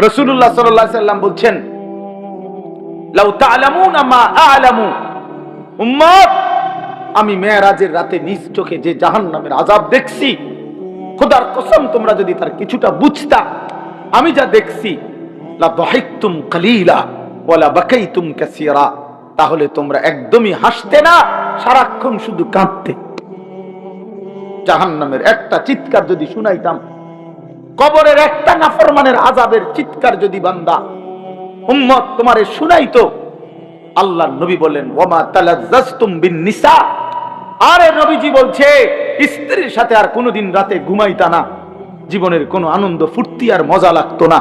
রাসূলুল্লাহ সাল্লাল্লাহু আলাইহি সাল্লাম বলছেন, লাউ তা'লামুনা মা আ'লামু, উম্মত আমি মেরাজের রাতে নিজ চোখে যে জাহান্নামের আযাব দেখছি, খোদার কসম তোমরা যদি তার কিছুটা বুঝতা, আমি যা দেখছি, লা দাহিকতুম কালিলা ওয়া লা বাকাইতুম কাসীরা, তাহলে তোমরা একদমই হাসতে না, সারাক্ষণ শুধু কাঁদতে। জাহান্নামের একটা চিৎকার যদি শুনাইতাম, কবরের একটা নাফরমানের আযাবের চিৎকার যদি বান্দা উম্মত তোমারে শুনাইতো, আল্লাহর নবী বলেন ওয়ামা তালাজ্জাজতুম বিন নিসা, আরে নবীজি বলছে স্ত্রীর সাথে আর কোনোদিন রাতে ঘুমাইতা না, জীবনের কোনো আনন্দ ফুর্তি আর মজা লাগতো না।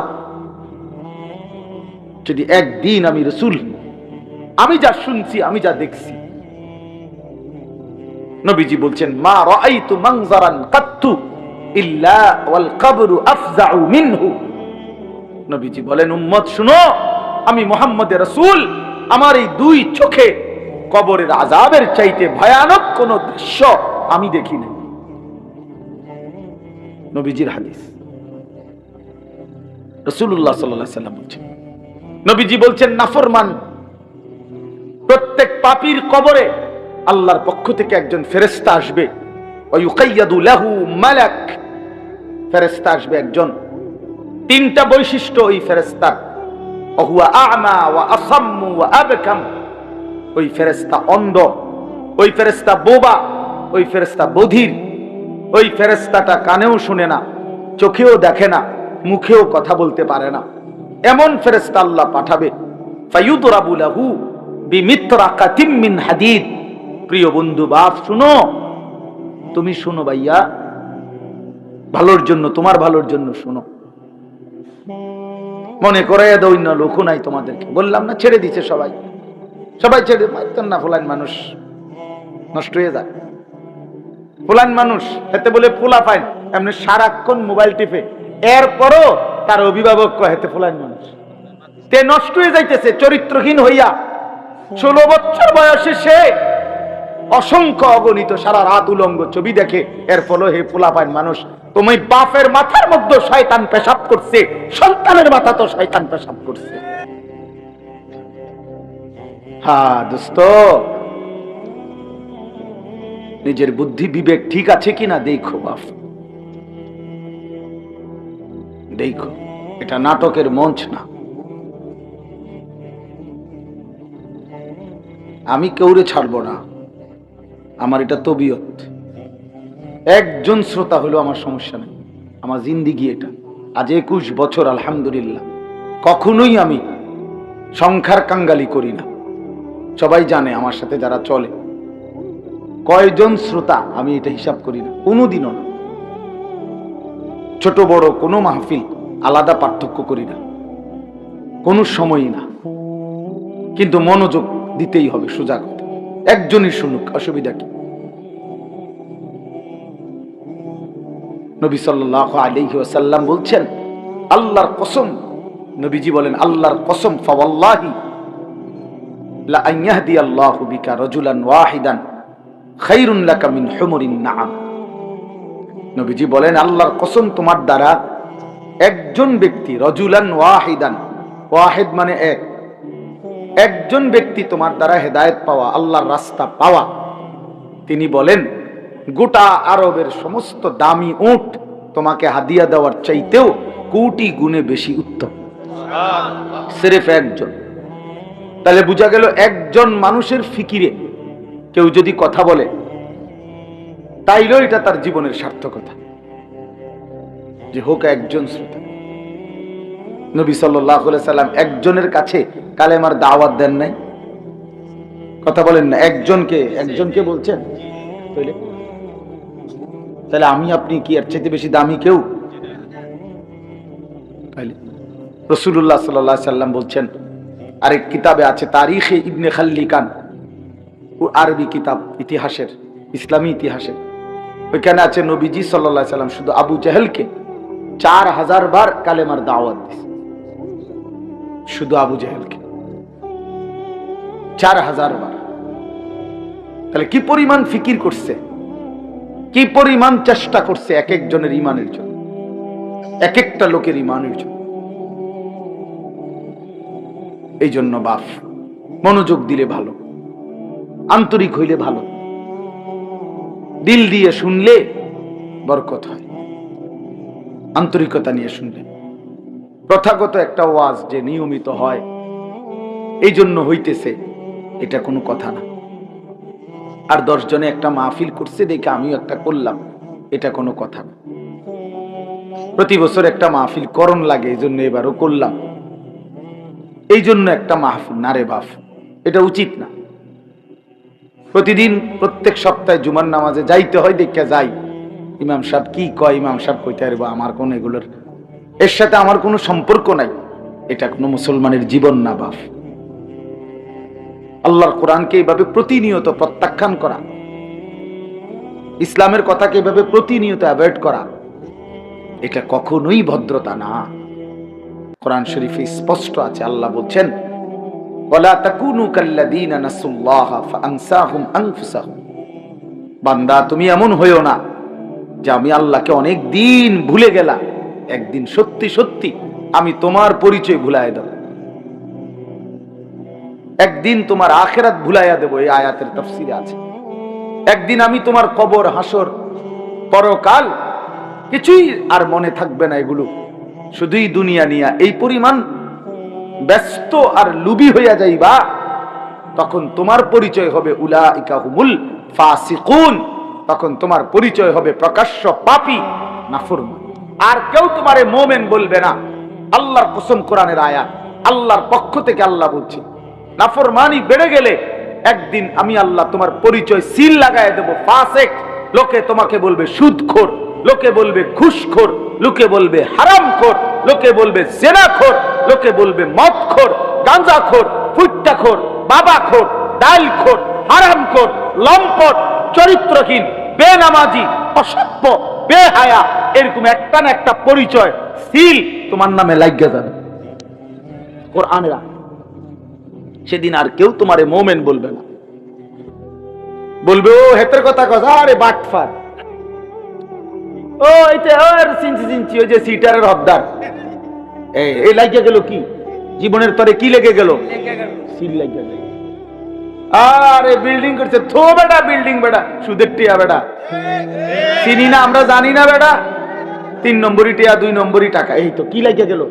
যদি একদিন আমি রাসূল, আমি যা শুনছি, আমি যা দেখছি, নবীজি বলছেন মা রাআইতু মানজারান কাত্তু ইল্লা ওয়াল কবরু আফজাউ মিনহু। নবীজি বলেন উম্মত শুনো, আমি মুহাম্মদ রাসূল, আমার এই দুই চোখে কবরের আযাবের চাইতে ভয়ানক কোন দৃশ্য আমি দেখি নাই। নবীজির হাদিস, রাসূলুল্লাহ সাল্লাল্লাহু আলাইহি সাল্লাম বলছেন, নবীজি বলছেন নাফরমান প্রত্যেক পাপীর কবরে আল্লাহর পক্ষ থেকে একজন ফেরেশতা আসবে, ওয়া ইউকাইয়াদু লাহু মালাক, ফেরেশতা আসবে একজন, তিনটা বৈশিষ্ট্য ওই ফেরেশতার, ওয়া আ'মা ওয়া আসাম্মু ওয়া আবকাম, ওই ফেরেশতা অন্ধ, ওই ফেরেশতা বোবা, ওই ফেরেশতা বধির, ওই ফেরেশতাটা কানেও শুনে না, চোখেও দেখে না, মুখেও কথা বলতে পারে না, এমন ফেরেশতা আল্লাহ পাঠাবে। ফায়ুদরাবু লাহু বিমিতরাকাতিম মিন হাদিদ। প্রিয় বন্ধু বাপ শুনো, তুমি শুনো ভাইয়া, ভালোর জন্য, তোমার ভালোর জন্য শুনো, মনে করাইয়া দাও না লোক নাই তোমাদেরকে, বললাম না ছেড়ে দিছে সবাই, সবাই ছেড়ে মারতেন না, ফুলান মানুষ নষ্ট হয়ে যায়, ফুলান মানুষ হেতে বলে ফুলা পাইন, এমনি সারাক্ষণ মোবাইল টিপে, এরপরও তার অভিভাবক কয় হেতে ফুলান মানুষ, তে নষ্ট হয়ে যাইতেছে চরিত্রহীন হইয়া। 16 বছর বয়সে সে অসংখ্য অগণিত সারা রাত উলঙ্গ ছবি দেখে, এর ফলে হে ফুলা পাইন মানুষ। তুমি বাপের মাথার মধ্যে শয়তান পেশাব করছে, সন্তানের মাথা তো শয়তান পেশাব করছে। হ্যাঁ দোস্ত, নিজের বুদ্ধি বিবেক ঠিক আছে কিনা দেখো বাপ, দেখো, এটা নাটকের মঞ্চ না। আমি কেউরে ছাড়বো না, আমার এটা তবিয়ত। একজন শ্রোতা হলো আমার সমস্যা নেই, আমার জিন্দিগি এটা। আজ 21 বছর আলহামদুলিল্লাহ, কখনোই আমি সংখ্যার কাঙ্গালি করি না। সবাই জানে আমার সাথে যারা চলে কয়জন শ্রোতা, আমি এটা হিসাব করি না কোনোদিনও না। ছোট বড় কোনো মাহফিল আলাদা পার্থক্য করি না, কোনো সময়ই না, কিন্তু মনোযোগ দিতেই হবে, সোজা কথা। একজনই শুনুক, অসুবিধা কি? নবী সাল্লাল্লাহু আলাইহি ওয়াসাল্লাম বলছেন, আল্লাহর কসম, নবীজি বলেন আল্লাহর কসম, ফাওয়াল্লাহি লা আন ইয়াহদিয়াল্লাহু বিকা রাজুলান ওয়াহিদান খায়রুন লাকা মিন হুমুরিন নাআম। নবীজি বলেন আল্লাহর কসম, তোমার দ্বারা একজন ব্যক্তি, রাজুলান ওয়াহিদান, ওয়াহিদ মানে এক, একজন ব্যক্তি তোমার দ্বারা হেদায়েত পাওয়া, আল্লাহর রাস্তা পাওয়া, তিনি বলেন গোটা আরবের সমস্ত দামি উট তোমাকে হাদিয়া দেওয়ার চাইতেও কোটি গুণে বেশি উত্তম। সিরেফ একজন। তাহলে বোঝা গেল একজন মানুষের ফিকিরে কেউ যদি কথা বলে, তাইলেও এটা তার জীবনের সার্থকতা, যে হোক একজন শ্রোতা। নবী সাল্লাল্লাহু আলাইহি সাল্লাম একজনের কাছে কালেমার দাওয়াত দেন নাই? কথা বলেন না, একজনকে বলছেন। তাহলে আমি আপনি কি এর চাইতে বেশি দামি কেউ? রাসূলুল্লাহ সাল্লাল্লাহু আলাইহি সাল্লাম বলছেন, আরেক কিতাবে আছে তারিখে ইবনে খাল্লিকান, আরবি কিতাব, ইতিহাসের, ইসলামী ইতিহাসের, ওইখানে আছে নবীজি সাল্লাল্লাহু আলাইহি সাল্লাম শুধু আবু জাহেলকে 4000 বার কালেমার দাওয়াত দিয়েছে, শুধু আবু জাহেলকে 4000 বার। তাহলে কি পরিমাণ ফিকির করছে, কি পরিমাণ চেষ্টা করছে এক একজনের ইমানের জন্য, এক একটা লোকের ইমানের জন্য। এই জন্য বাপ মনোযোগ দিলে ভালো, আন্তরিক হইলে ভালো, দিল দিয়ে শুনলে বরকত হয়, আন্তরিকতা নিয়ে শুনলে। প্রথাগত একটা ওয়াজ যে নিয়মিত হয় এই জন্য হইতেছে, এটা কোনো কথা না। আর 10 জনে একটা মাহফিল করছে দেখে আমিও একটা করলাম, এটা কোনো কথা না। প্রতি বছর একটা মাহফিল করণ লাগে, এই জন্য এবারও করলাম, এই জন্য একটা মাহফিল না রে বাপ, এটা উচিত না। প্রতিদিন প্রত্যেক সপ্তাহে জুমার নামাজে যাইতে হয়, দেখে যাই ইমাম সাহেব কি কয়, ইমাম সাহেব কইতে পারবো, আমার কোন এগুলোর এর সাথে আমার কোনো সম্পর্ক নাই। এটা কোনো মুসলমানের জীবন না বাপ। আল্লাহর কোরআনকে এইভাবে প্রতিনিয়ত প্রত্যাখ্যান করা, ইসলামের কথাকে এইভাবে প্রতিনিয়ত অ্যাভয়েড করা, এটা কখনোই ভদ্রতা না। কোরআন শরীফে স্পষ্ট আছে, আল্লাহ বলছেন ওয়ালা তাকুনু কাল্লাযীনা নাসুল্লাহা ফাআনসাহুম আনফুসাহুম। বান্দা তুমি এমন হইও না যে আমি আল্লাহকে অনেক দিন ভুলে গেলাম, একদিন সত্যি সত্যি আমি তোমার পরিচয় ভুলাইয়া দেব, একদিন তোমার আখিরাত ভুলাইয়া দেব। এই আয়াতের তাফসীরে আছে একদিন আমি তোমার কবর, হাসর, পরকাল কিছুই আর মনে থাকবে না, এগুলো শুধুই দুনিয়া নিয়া এই পরিমাণ ব্যস্ত আর লুবি হইয়া যাইবা, তখন তোমার পরিচয় হবে উলাইকা হুমুল ফাসিকুন, তখন তোমার পরিচয় হবে প্রকাশ্য পাপী, নাফরমান। আর কেউ তোমারে মুমিন বলবে না। আল্লাহর কসম, কোরআনের আয়াত, আল্লাহর পক্ষ থেকে আল্লাহ বলছে, নাফরমানি বেড়ে গেলে একদিন আমি আল্লাহ তোমার পরিচয় সিল লাগায় দেব, ফাসিক। লোকে তোমাকে বলবে সুদখোর, লোকে বলবে ঘুষখোর, লোকে বলবে হারামখোর, লোকে বলবে জেনাখোর, লোকে বলবে মদখোর, গাঁজাখোর, ফুট্টাখোর, বাবাখোর, ডালখোর, হারামখোর, লম্পট, চরিত্রহীন, বেনামাজি, অসভ্য, বেহায়া, এরকম একটা না একটা পরিচয় সিল তোমার নামে লাগিয়ে যাবে কোরআনের। সেদিন আর কেউ তোমারে মুমিন বলবে না, বলবে ও হেতের কথা কথা, আরে বাটফার, ও এইটা আর চিনছি চিনছি, ওই যে সিটারের হদ্দার। এই লাগিয়ে গেল কি জীবনের তরে, কি লেগে গেল? সিল লাগিয়ে গেল। আরে বিল্ডিং করছে, থো বেটা বিল্ডিং, বেটা সুদের টিয়া, বেটা চিনি না আমরা, জানি না বেটা, 3 নম্বরই টিয়া, 2 নম্বরই টাকা, এই তো কি লাগিয়ে গেল?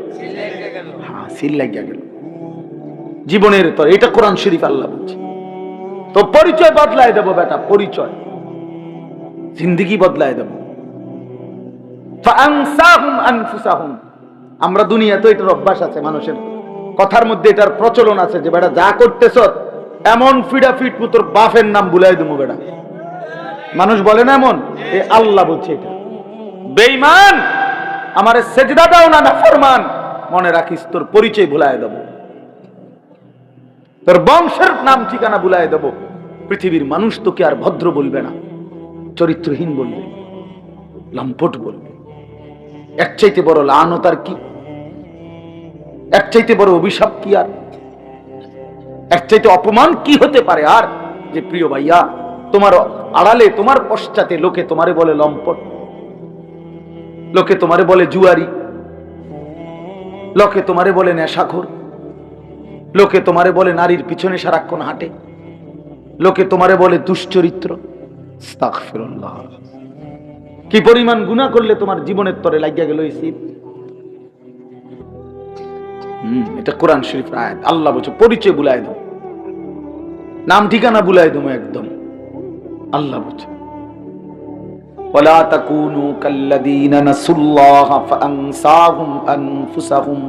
হ্যাঁ, সিল লাগিয়ে গেল জীবনের তরে। এটা কোরআন শরীফ আল্লাহ বলছে। তো পরিচয় বদলায় দেব বেটা, পরিচয়, জিন্দেগি বদলায় দেব। ফাআনসাহুম আনফুসাহুম। আমরা দুনিয়াতে এটার অভ্যাস আছে, মানুষের কথার মধ্যে এটার প্রচলন আছে যে বেটা যা করতেছ এমন ফিডা ফিট তোর বাপের নাম ভুলাই দেবো বেটা। মানুষ বলে না এমন, আল্লাহ বলছে এটা। বেঈমান, আমারে সেজদা দাও না, নাফরমান, মনে রাখিস তোর পরিচয় ভুলাই দেব, তোর বংশের নাম ঠিকানা ভুলাই দেব। পৃথিবীর মানুষ তোকে আর ভদ্র বলবে না, চরিত্রহীন বলবে, লম্পট বলবে। এর চাইতে বড় লানত আর কি? এর চাইতে বড় অভিশাপ কি আর? এর চাইতে অপমান কি হতে পারে আর? যে প্রিয় ভাইয়া, তোমার আড়ালে, তোমার পশ্চাতে লোকে তোমারে বলে লম্পট, লোকে তোমারে বলে জুয়ারি, লোকে তোমারে বলে নেশাখোর, লোকে তোমারে বলে নারীর পিছনে সারাক্ষণ হাঁটে, লোকে তোমারে বলে দুশ্চরিত্র। আস্তাগফিরুল্লাহ। কি পরিমাণ গুনাহ করলে তোমার জীবনের তরে লাগিয়া গেল এই সিল। এটা কোরআন শরীফের আয়াত। আল্লাহ বলছে পরিচয় ভুলাই দাও, নাম ঠিকানা ভুলাই দেবো একদম। আল্লাহ বলছে ওয়ালা তাকুনু কাল্লাযীনা নাসুল্লাহা ফাআনসাহুম আনফুসাহুম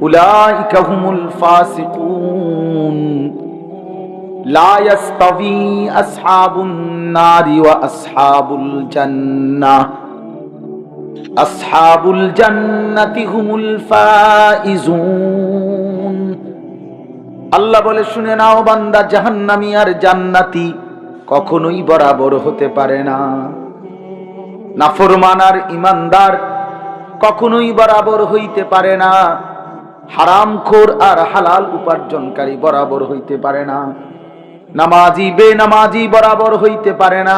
উলাইকা হুমুল ফাসিকুন লা ইয়াস্তাবি আসহাবুন নারি ওয়া আসহাবুল জান্নাহ আসহাবুল জান্নাতি হুমুল ফাইজুন। আল্লাহ বলে শুনে নাও বান্দা, জাহান্নামী আর জান্নাতি কখনোই বরাবর হতে পারে না। নাফরমান আর ইমানদার কখনোই বরাবর হইতে পারে না। হারামখোর আর হালাল উপার্জনকারী বরাবর হইতে পারে না। নামাজি বেনামাজি বরাবর হইতে পারে না।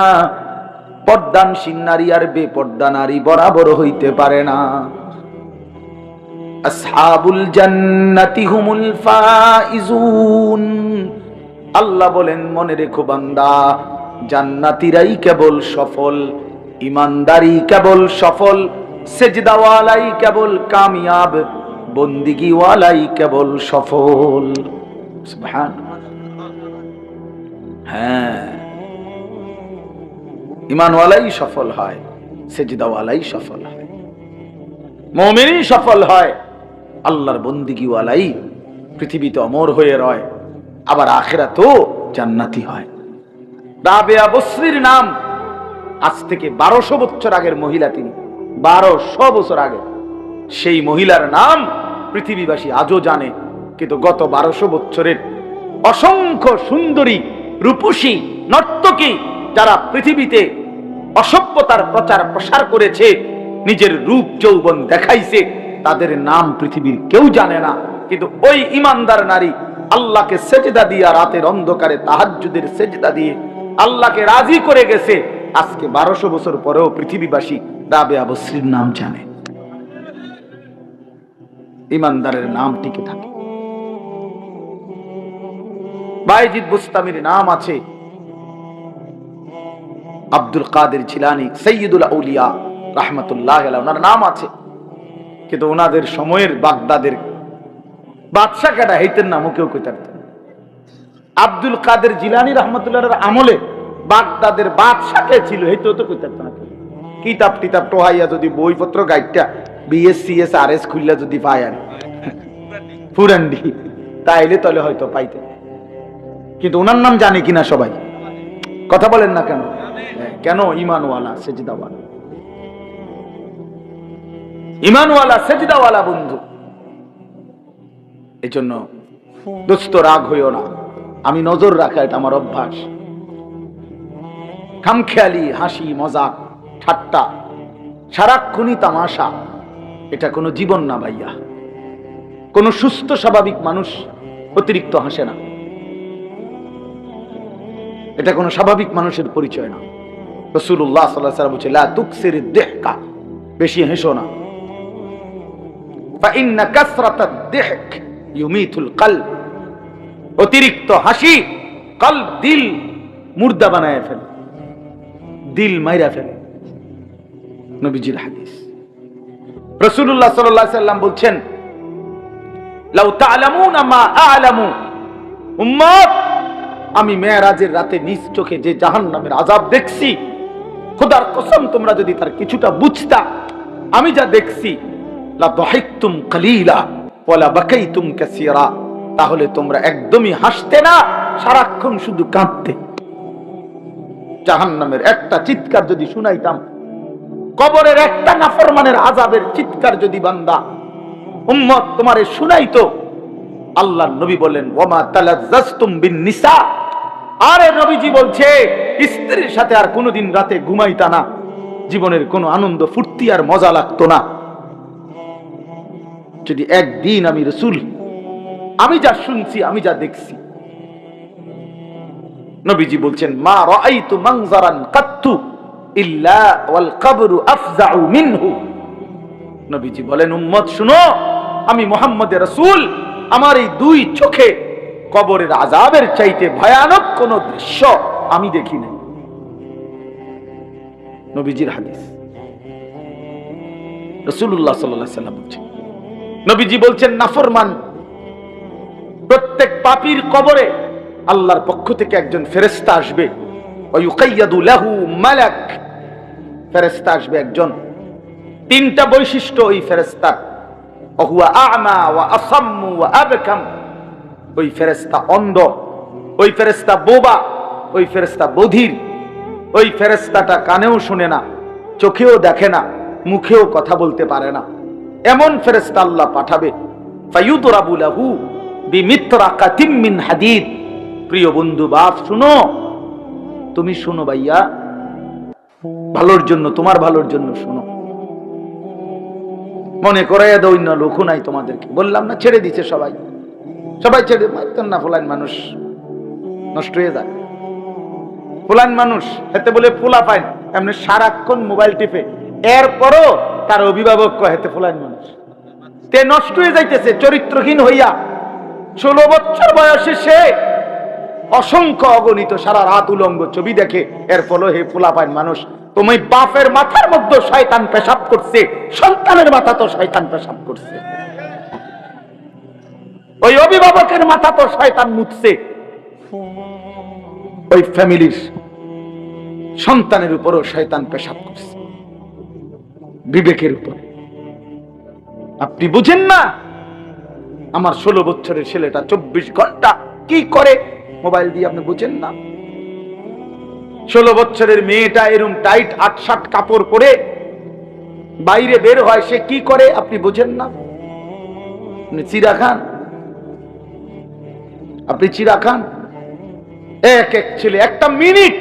পর্দানশীল নারী আর বেপর্দা নারী বরাবর হইতে পারে না। আসহাবুল জান্নাতি হুমুল ফাইজুন। আল্লাহ বলেন, মনে রেখো বান্দা, জান্নাতীরাই কেবল সফল, ঈমানদারই কেবল সফল, সেজদাওয়ালাই কেবল কামিয়াব, বন্দিগিওয়ালাই কেবল সফল। সুবহানাল্লাহ। হ্যাঁ, ঈমানওয়ালাই সফল হয়, সেজদাওয়ালাই সফল হয়, মুমিনই সফল হয়, আল্লাহর বন্দিগিওয়ালাই পৃথিবীতে অমর হয়ে রয়, আবার আখিরাতেও জান্নাতি হয়। রাবেয়া বসরির নাম, আজ থেকে 1200 বছর আগের মহিলা তিনি, 1200 বছর আগে। সেই মহিলার নাম পৃথিবীবাসী আজও জানে, কিন্তু গত 1200 বছরের অসংখ্য সুন্দরী রূপসী নর্তকী যারা পৃথিবীতে অসভ্যতার প্রচার প্রসার করেছে, নিজের রূপ যৌবন দেখাইছে, তাদের নাম পৃথিবীর কেউ জানে না। কিন্তু ওই ইমানদার নারী আল্লাহকে সেজদা দিয়া, রাতের অন্ধকারে তাহাজ্জুদের সেজদা দিয়ে আল্লাহকে রাজি করে গেছে। আজকে 1200 বছর পরেও পৃথিবীবাসী রাবেয়া বসরির নাম জানে, ইমানদারের নাম টিকে থাকে। বায়েজিদ বুস্তামির নাম আছে, আব্দুল কাদের জিলানী সাইয়্যিদুল আউলিয়া রাহমাতুল্লাহ আলাইহি ওনার নাম আছে, কিন্তু ওনাদের সময়ের বাগদাদের বাদশা কেডা হইতেন নামও কেউ কইতেন। আব্দুল কাদের জিলানী রাহমাতুল্লাহর আমলে বাগদাদের বাদশা কে ছিল হইতেও তো কইতেন না। কিতাব টিতাব টোহাইয়া যদি বইপত্র গাইডটা বিএসসিএস আরএস খুললা যদি পায় আর পুরান্ডি, তাইলে তলে হয়তো পাইতেন। কিন্তু ওনার নাম জানে কিনা সবাই? কথা বলেন না কেন? কেন? ঈমানওয়ালা, সেজদাওয়ালা, ঈমানওয়ালা সেজদাওয়ালা বন্ধু। এজন্য দোস্ত রাগ হইও না, আমি নজর রাখা এটা আমার অভ্যাস। খামখেয়ালি হাসি মজাক ঠাট্টা সারাক্ষণই তামাশা, এটা কোনো জীবন না ভাইয়া। কোন সুস্থ স্বাভাবিক মানুষ অতিরিক্ত হাসে না, এটা কোনো স্বাভাবিক মানুষের পরিচয় না। রাসূলুল্লাহ সাল্লাল্লাহু আলাইহি ওয়াসাল্লাম বলেছেন, লা তুকসিরিদ দিহকা, বেশি হেসো না। ফা ইন্না কাসরাতাদ দিহক ইউমিতুল কলব, অতিরিক্ত হাসি কলব, দিল মুর্দা বানায় ফেলে, দিল মাইরা ফেলে। নবীজির হাদিস। রাসূলুল্লাহ সাল্লাল্লাহু আলাইহি ওয়াসাল্লাম বলছেন, লাউ তা'লামুনা মা আ'লামু, উম্মত, আমি মেরাজের রাতে নিজ চোখে যে জাহান্নামের আযাব দেখছি, খোদার কসম তোমরা যদি তার কিছুটা বুঝতা, আমি যা দেখছি, লা দাহিকতুম কালিলা ওয়া লা বাকাইতুম কাসীরা, তাহলে তোমরা একদমই হাসতে না, সারাক্ষণ শুধু কাঁদতে। জাহান্নামের একটা চিৎকার যদি শুনাইতাম, কবরের একটা নাফরমানের আযাবের চিৎকার যদি বান্দা উম্মত তোমারে শুনাইতো, আল্লাহর নবী বলেন, ওয়ামা তালাজ্জাজতুম বিন নিসা, আরে নবীজি বলছে স্ত্রীর সাথে আর কোনোদিন রাতে ঘুমাইতা না, জীবনের কোনো আনন্দ ফুর্তি আর মজা লাগতো না। যদি একদিন আমি রাসূল, আমি যা শুনছি, আমি যা দেখছি, নবীজি বলছেন, মা রাআইতু মানজারান কাত্তু ইল্লা ওয়াল কবরু আফজাউ মিনহু। নবীজি বলেন, উম্মত শুনো, আমি মুহাম্মদের রাসূল, আমার এই দুই চোখে কবরের আযাবের চাইতে ভয়ানক কোন দৃশ্য আমি দেখি নাই। নবীজির হাদিস। রাসূলুল্লাহ সাল্লাল্লাহু আলাইহি ওয়াসাল্লাম বলছেন, নবীজি বলছেন, নাফরমান প্রত্যেক পাপীর কবরে আল্লাহর পক্ষ থেকে একজন ফেরেশতা আসবে, ওয়া ইউকাইয়াদু লাহু মালাক, ফেরেশতা আসবে একজন। তিনটা বৈশিষ্ট্য ওই ফেরেশতার, ওয়া আ'মা ওয়া আসাম্মু ওয়া আবকাম, ওই ফেরেশতা অন্ধ, ওই ফেরেশতা বোবা, ওই ফেরেশতা বধির, ওই ফেরেশতাটা কানেও শুনে না, চোখেও দেখে না, মুখেও কথা বলতে পারে না। এমন ফেরেশতা আল্লাহ পাঠাবে, ফায়ুদরাবু লাহু বিমিতরাকাতিম মিন হাদিদ। প্রিয় বন্ধু বাপ শুনো, তুমি শুনো ভাইয়া, ভালোর জন্য, তোমার ভালোর জন্য শুনো। মনে করাইয়া দাও, অন্য লোকও নাই তোমাদেরকে, বললাম না ছেড়ে দিচ্ছে সবাই, সবাই ছেড়ে মারতেন না। ফুলান মানুষ নষ্ট হয়ে যায়, ফুলান মানুষ হেতে বলে ফুলা পায়, এমনি সারাক্ষণ মোবাইল টিপে, এরপরও তার অভিভাবক কয় হেতে ফুলান মানুষ। তে নষ্ট হয়ে যাইতেছে চরিত্রহীন হইয়া। 16 বছর বয়সে সে অসংখ্য অগণিত সারা রাত উলঙ্গ ছবি দেখে। এর ফলে হে ফুলাপাইন মানুষ, তুমি বাপের মাথার মধ্যে শয়তান পেশাব করছে, সন্তানের মাথা তো শয়তান পেশাব করছে, ওই অভিভাবকের মাথা তো শয়তান মুতছে, ওই ফ্যামিলির সন্তানের উপরও শয়তান পেশাব করছে, বিবেকের উপর। আপনি বুঝেন না? আমার 16 বছরের ছেলেটা 24 ঘন্টা কি করে মোবাইল দিয়ে, আপনি বুঝেন না? 16 বছরের মেয়েটা এরকম টাইট 8-7 কাপড় পরে বাইরে বের হয়, সে কি করে আপনি বুঝেন না? আপনি চিড়া খান, আপনি চিড়া খান। এক এক ছেলে একটা মিনিট,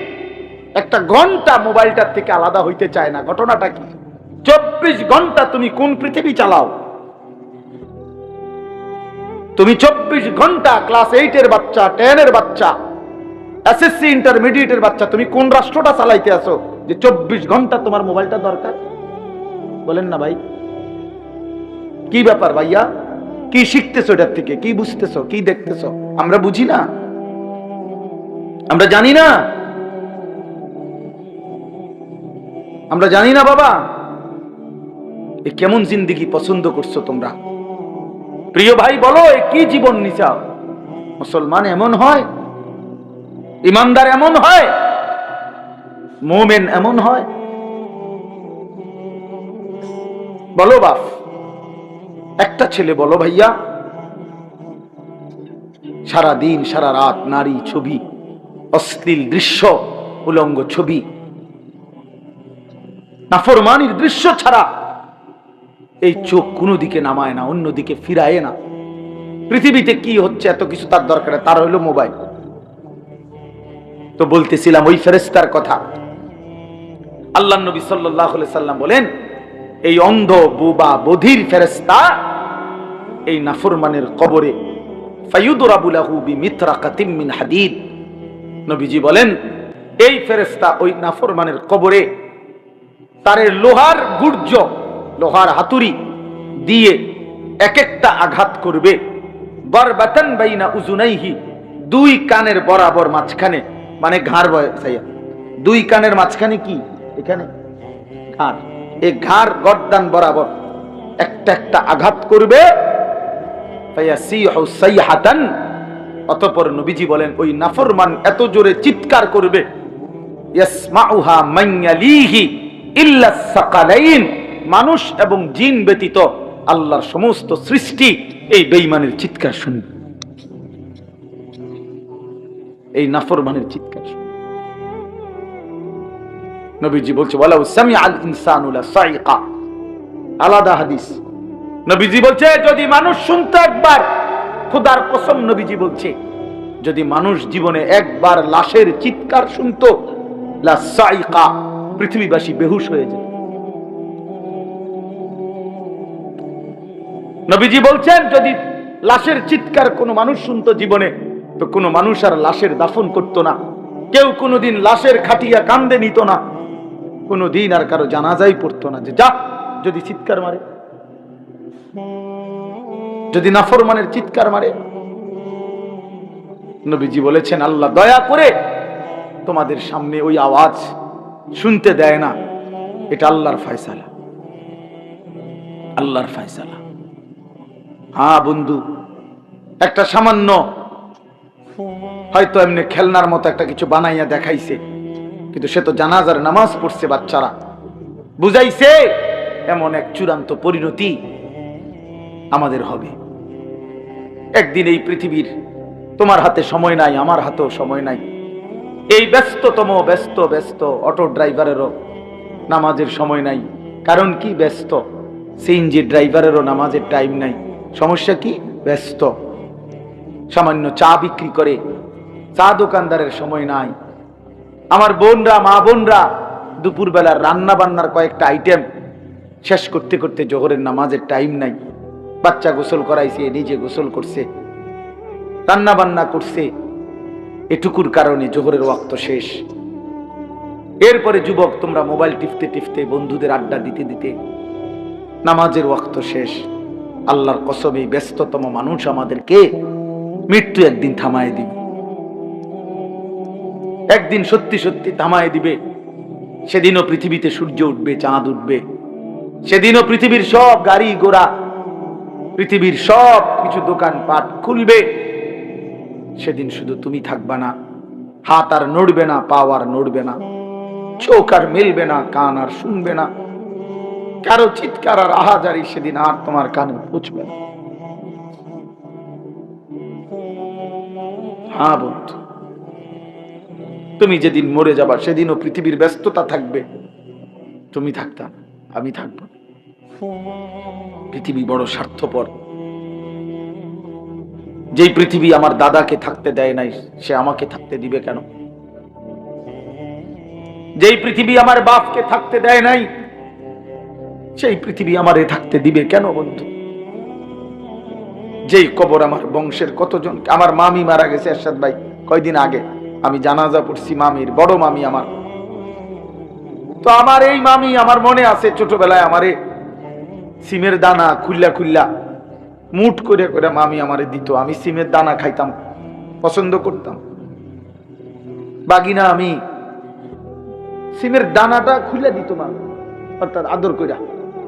একটা ঘন্টা মোবাইলটার থেকে আলাদা হইতে চায় না। ঘটনাটা কি? 24 ঘন্টা তুমি কোন পৃথিবী চালাও? তুমি 24 ঘন্টা ক্লাস 8 এর বাচ্চা, 10 এর বাচ্চা, এসএসসি ইন্টারমিডিয়েটের বাচ্চা, তুমি কোন রাষ্ট্রটা চালাইতে আছো যে 24 ঘন্টা তোমার মোবাইলটা দরকার? বলেন না ভাই, কি ব্যাপার ভাইয়া? কি শিখতেছো এটার থেকে? কি বুঝতেছো? কি দেখতেছো? আমরা বুঝি না, আমরা জানি না, আমরা জানি না বাবা। এ কেমন জিন্দেগি পছন্দ করছো তোমরা? প্রিয় ভাই বলো, এ কি জীবন নিচাও? মুসলমান এমন হয়? ইমানদার এমন হয়? মুমিন এমন হয়? বলো বাপ, একটা ছেলে বলো ভাইয়া, সারা দিন সারা রাত নারী ছবি, অশ্লীল দৃশ্য, উলঙ্গ ছবি, নাফরমানির দৃশ্য ছাড়া এই চোখ কোনো দিকে নামায় না, অন্যদিকে ফিরায় না। পৃথিবীতে কি হচ্ছে এত কিছু তার দরকার, তার হইল মোবাইল। তো বলতেছিলাম ওই ফেরেশতার কথা। আল্লাহর নবী সাল্লাল্লাহু আলাইহি সাল্লাম বলেন, এই অন্ধ বুবা বধির ফেরেশতা এই নাফরমানের কবরে ফায়ুদরাবু লাহু বিমিতরাকাতিম মিন হাদিদ, নবীজি বলেন এই ফেরেশতা ওই নাফরমানের কবরে তারে লোহার গুর্জ, লোহার হাতুড়ি দিয়ে এক একটা আঘাত করবে। বারবাতান বাইনা উজুনাইহি, দুই কানের বরাবর মাঝখানে, মানে ঘাড় বসাইয়া, দুই কানের মাঝখানে কি এখানে ঘাড়, এই ঘাড় গর্দান বরাবর একটা একটা আঘাত করবে। ফায়াসিহু সাইহাতান, অতঃপর নবীজি বলেন ওই নাফরমান এত জোরে চিৎকার করবে, ইয়াসমাউহা মান ইয়ালিহি ইল্লা সাকালাইন, মানুষ এবং জিন ব্যতীত আল্লাহর সমস্ত সৃষ্টি এই বেঈমানের চিৎকার শুনবে, এই নাফরমানের চিৎকার শুনবে। নবীজি বলছে ওয়ালাউ সামিআল ইনসানু লাসাইকা, আলাদা হাদিস। নবীজি বলছে যদি মানুষ শুনতো একবার, খোদার কসম নবীজি বলছে যদি মানুষ জীবনে একবার লাশের চিৎকার শুনতো, লাসাইকা, পৃথিবীবাসী বেহুশ হয়ে যেত। নবীজি বলছেন যদি লাশের চিৎকার কোনো মানুষ শুনতো জীবনে, তো কোনো মানুষ আর লাশের দাফন করত না, কেউ কোনোদিন লাশের খাটিয়া কান্দে নিত না, কোনোদিন আর কারো জানাজাই পড়তো না যে যা, যদি চিৎকার মারে, যদি নাফরমানের চিৎকার মারে। নবীজি বলেছেন আল্লাহ দয়া করে তোমাদের সামনে ওই আওয়াজ শুনতে দেয় না, এটা আল্লাহর ফয়সালা, আল্লাহর ফয়সালা। হ্যাঁ বন্ধু, একটা সামান্য হয়তো এমনি খেলনার মতো একটা কিছু বানাইয়া দেখাইছে, কিন্তু সে তো জানাজার নামাজ পড়ছে, বাচ্চারা বুঝাইছে এমন এক চূড়ান্ত পরিণতি আমাদের হবে একদিন। এই পৃথিবীর তোমার হাতে সময় নাই, আমার হাতেও সময় নাই। এই ব্যস্ততম ব্যস্ত অটো ড্রাইভারেরও নামাজের সময় নাই। কারণ কি? ব্যস্ত। সিএনজি ড্রাইভারেরও নামাজের টাইম নাই। সমস্যা কি? ব্যস্ত। সামান্য চা বিক্রি করে চা দোকানদারের সময় নাই। আমার বোনরা, মা বোনরা দুপুরবেলার রান্না বান্নার কয়েকটা আইটেম শেষ করতে করতে জোহরের নামাজের টাইম নাই। বাচ্চা গোসল করাইছে, নিজে গোসল করছে, রান্না বান্না করছে, এটুকুর কারণে জোহরের ওয়াক্ত শেষ। এরপরে যুবক তোমরা মোবাইল টিপতে টিপতে, বন্ধুদের আড্ডা দিতে দিতে নামাজের ওয়াক্ত শেষ। আল্লাহর কসম এই ব্যস্ততম মানুষ আমাদেরকে মৃত্যু একদিন থামায় দিবে, একদিন সত্যি সত্যি থামায় দিবে। সেদিনও পৃথিবীতে সূর্য উঠবে, চাঁদ উঠবে, সেদিনও পৃথিবীর সব গাড়ি ঘোড়া, পৃথিবীর সব কিছু দোকানপাট খুলবে। সেদিন শুধু তুমি থাকবা না, হাত আর নড়বে না, পা আর নড়বে না, চোখ আর মেলবে না, কান আর শুনবে না, কারো চিৎকার আর আহাজারি সেদিন আর তোমার কানে পৌঁছবে না। হ্যাঁ বন্ধু, তুমি যেদিন মরে যাবা সেদিনও পৃথিবীর ব্যস্ততা থাকবে, তুমি থাকতা না, আমি থাকবো। পৃথিবী বড় স্বার্থপর। যেই পৃথিবী আমার দাদাকে থাকতে দেয় নাই, সে আমাকে থাকতে দিবে কেন? যেই পৃথিবী আমার বাপকে থাকতে দেয় নাই, সেই পৃথিবী আমারে থাকতে দিবে কেন বন্ধু? যেই কবর আমার বংশের কতজন, আমার মামি মারা গেছে এরশাদ ভাই কয়দিন আগে, আমি জানাজা পড়ছি মামির, বড় মামি আমার। তো আমার এই মামি, আমার মনে আছে ছোটবেলায় আমারে সিমের দানা খুল্লা খুল্লা মুঠ করে করে মামি আমারে দিত, আমি সিমের দানা খাইতাম, পছন্দ করতাম। বাগিনা আমি সিমের দানাটা খুলে দিত মা, অর্থাৎ আদর কইরা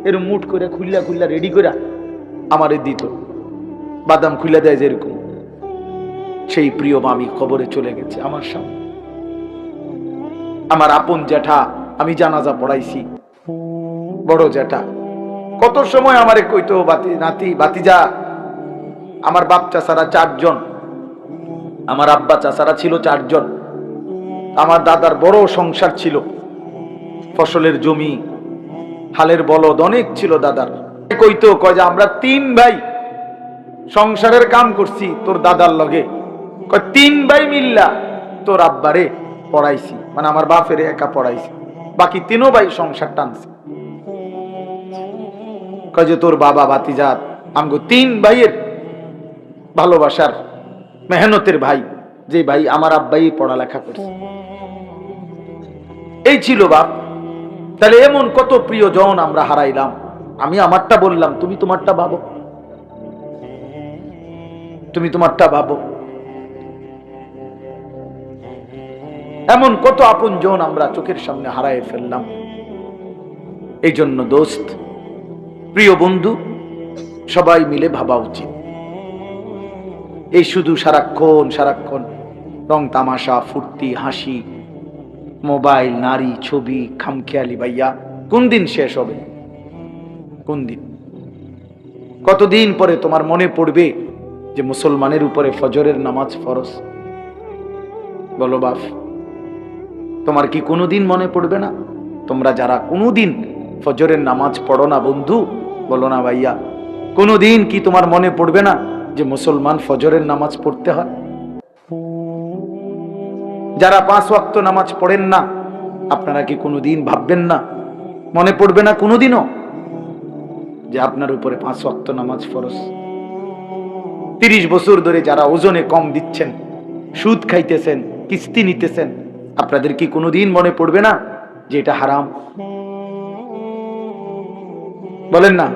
এরকম মুঠ করে খুল্লা খুল্লা রেডি কইরা আমারে দিত, বাদাম খুলে দেয় যেরকম। সেই প্রিয় মামি কবরে চলে গেছে আমার সামনে। আমার আপন জ্যাঠা, আমি জানাজা পড়াইছি, বড় জ্যাঠা কত সময় আমারে কইতো, বাতি নাতি বাতিজা, আমার বাপ চাচারা 4 জন, আমার আব্বা চাচারা ছিল 4 জন, আমার দাদার বড় সংসার ছিল, ফসলের জমি, হালের বলদ অনেক ছিল দাদার। কইতো কয় যে আমরা 3 ভাই সংসারের কাম করছি তোর দাদার লগে, কয় 3 ভাই মিল্লা তোর আব্বারে পড়াইছি, মানে আমার বাপের একা পড়াইছি, বাকি 3 ভাই সংসার টানছে। কয় যে তোর বাবা ভাতিজাত আমগো 3 ভাইয়ের ভালোবাসার মেহনতের ভাই, যে ভাই আমার আব্বাই পড়ালেখা করছে, এই ছিল বাপ। তাহলে এমন কত প্রিয়জন আমরা হারাইলাম। আমি আমারটা বললাম, তুমি তোমারটা ভাবো, তুমি তোমারটা ভাবো। এমন কত আপনজন আমরা চোখের সামনে হারাই ফেললাম। এই জন্য দোস্ত, প্রিয় বন্ধু, সবাই মিলে ভাবা উচিত। এই শুধু সারাক্ষণ সারাক্ষণ রং তামাশা, ফুর্তি, হাসি, মোবাইল, নারী, ছবি, খামখেয়ালি ভাইয়া, কোন দিন শেষ হবে? কোন দিন? কতদিন পরে তোমার মনে পড়বে যে মুসলমানের উপরে ফজরের নামাজ ফরজ? বলো বাপ, তোমার কি কোনোদিন মনে পড়বে না? তোমরা যারা কোনোদিন ফজরের নামাজ পড়ো না বন্ধু, বলো না ভাইয়া, কোনোদিন কি তোমার মনে পড়বে না যে মুসলমান ফজরের নামাজ পড়তে হয়? যারা 5 ওয়াক্ত নামাজ পড়েন না, আপনারা কি কোনোদিন ভাববেন না, মনে পড়বে না কোনোদিনও যে আপনার উপরে 5 ওয়াক্ত নামাজ ফরজ? 30 বছর ধরে যারা ওজনে কম দিচ্ছেন, সুদ খাইতেছেন, কিস্তি নিতেছেন, আপনাদের কি কোনোদিন মনে পড়বে না যে এটা হারাম? বলেন না।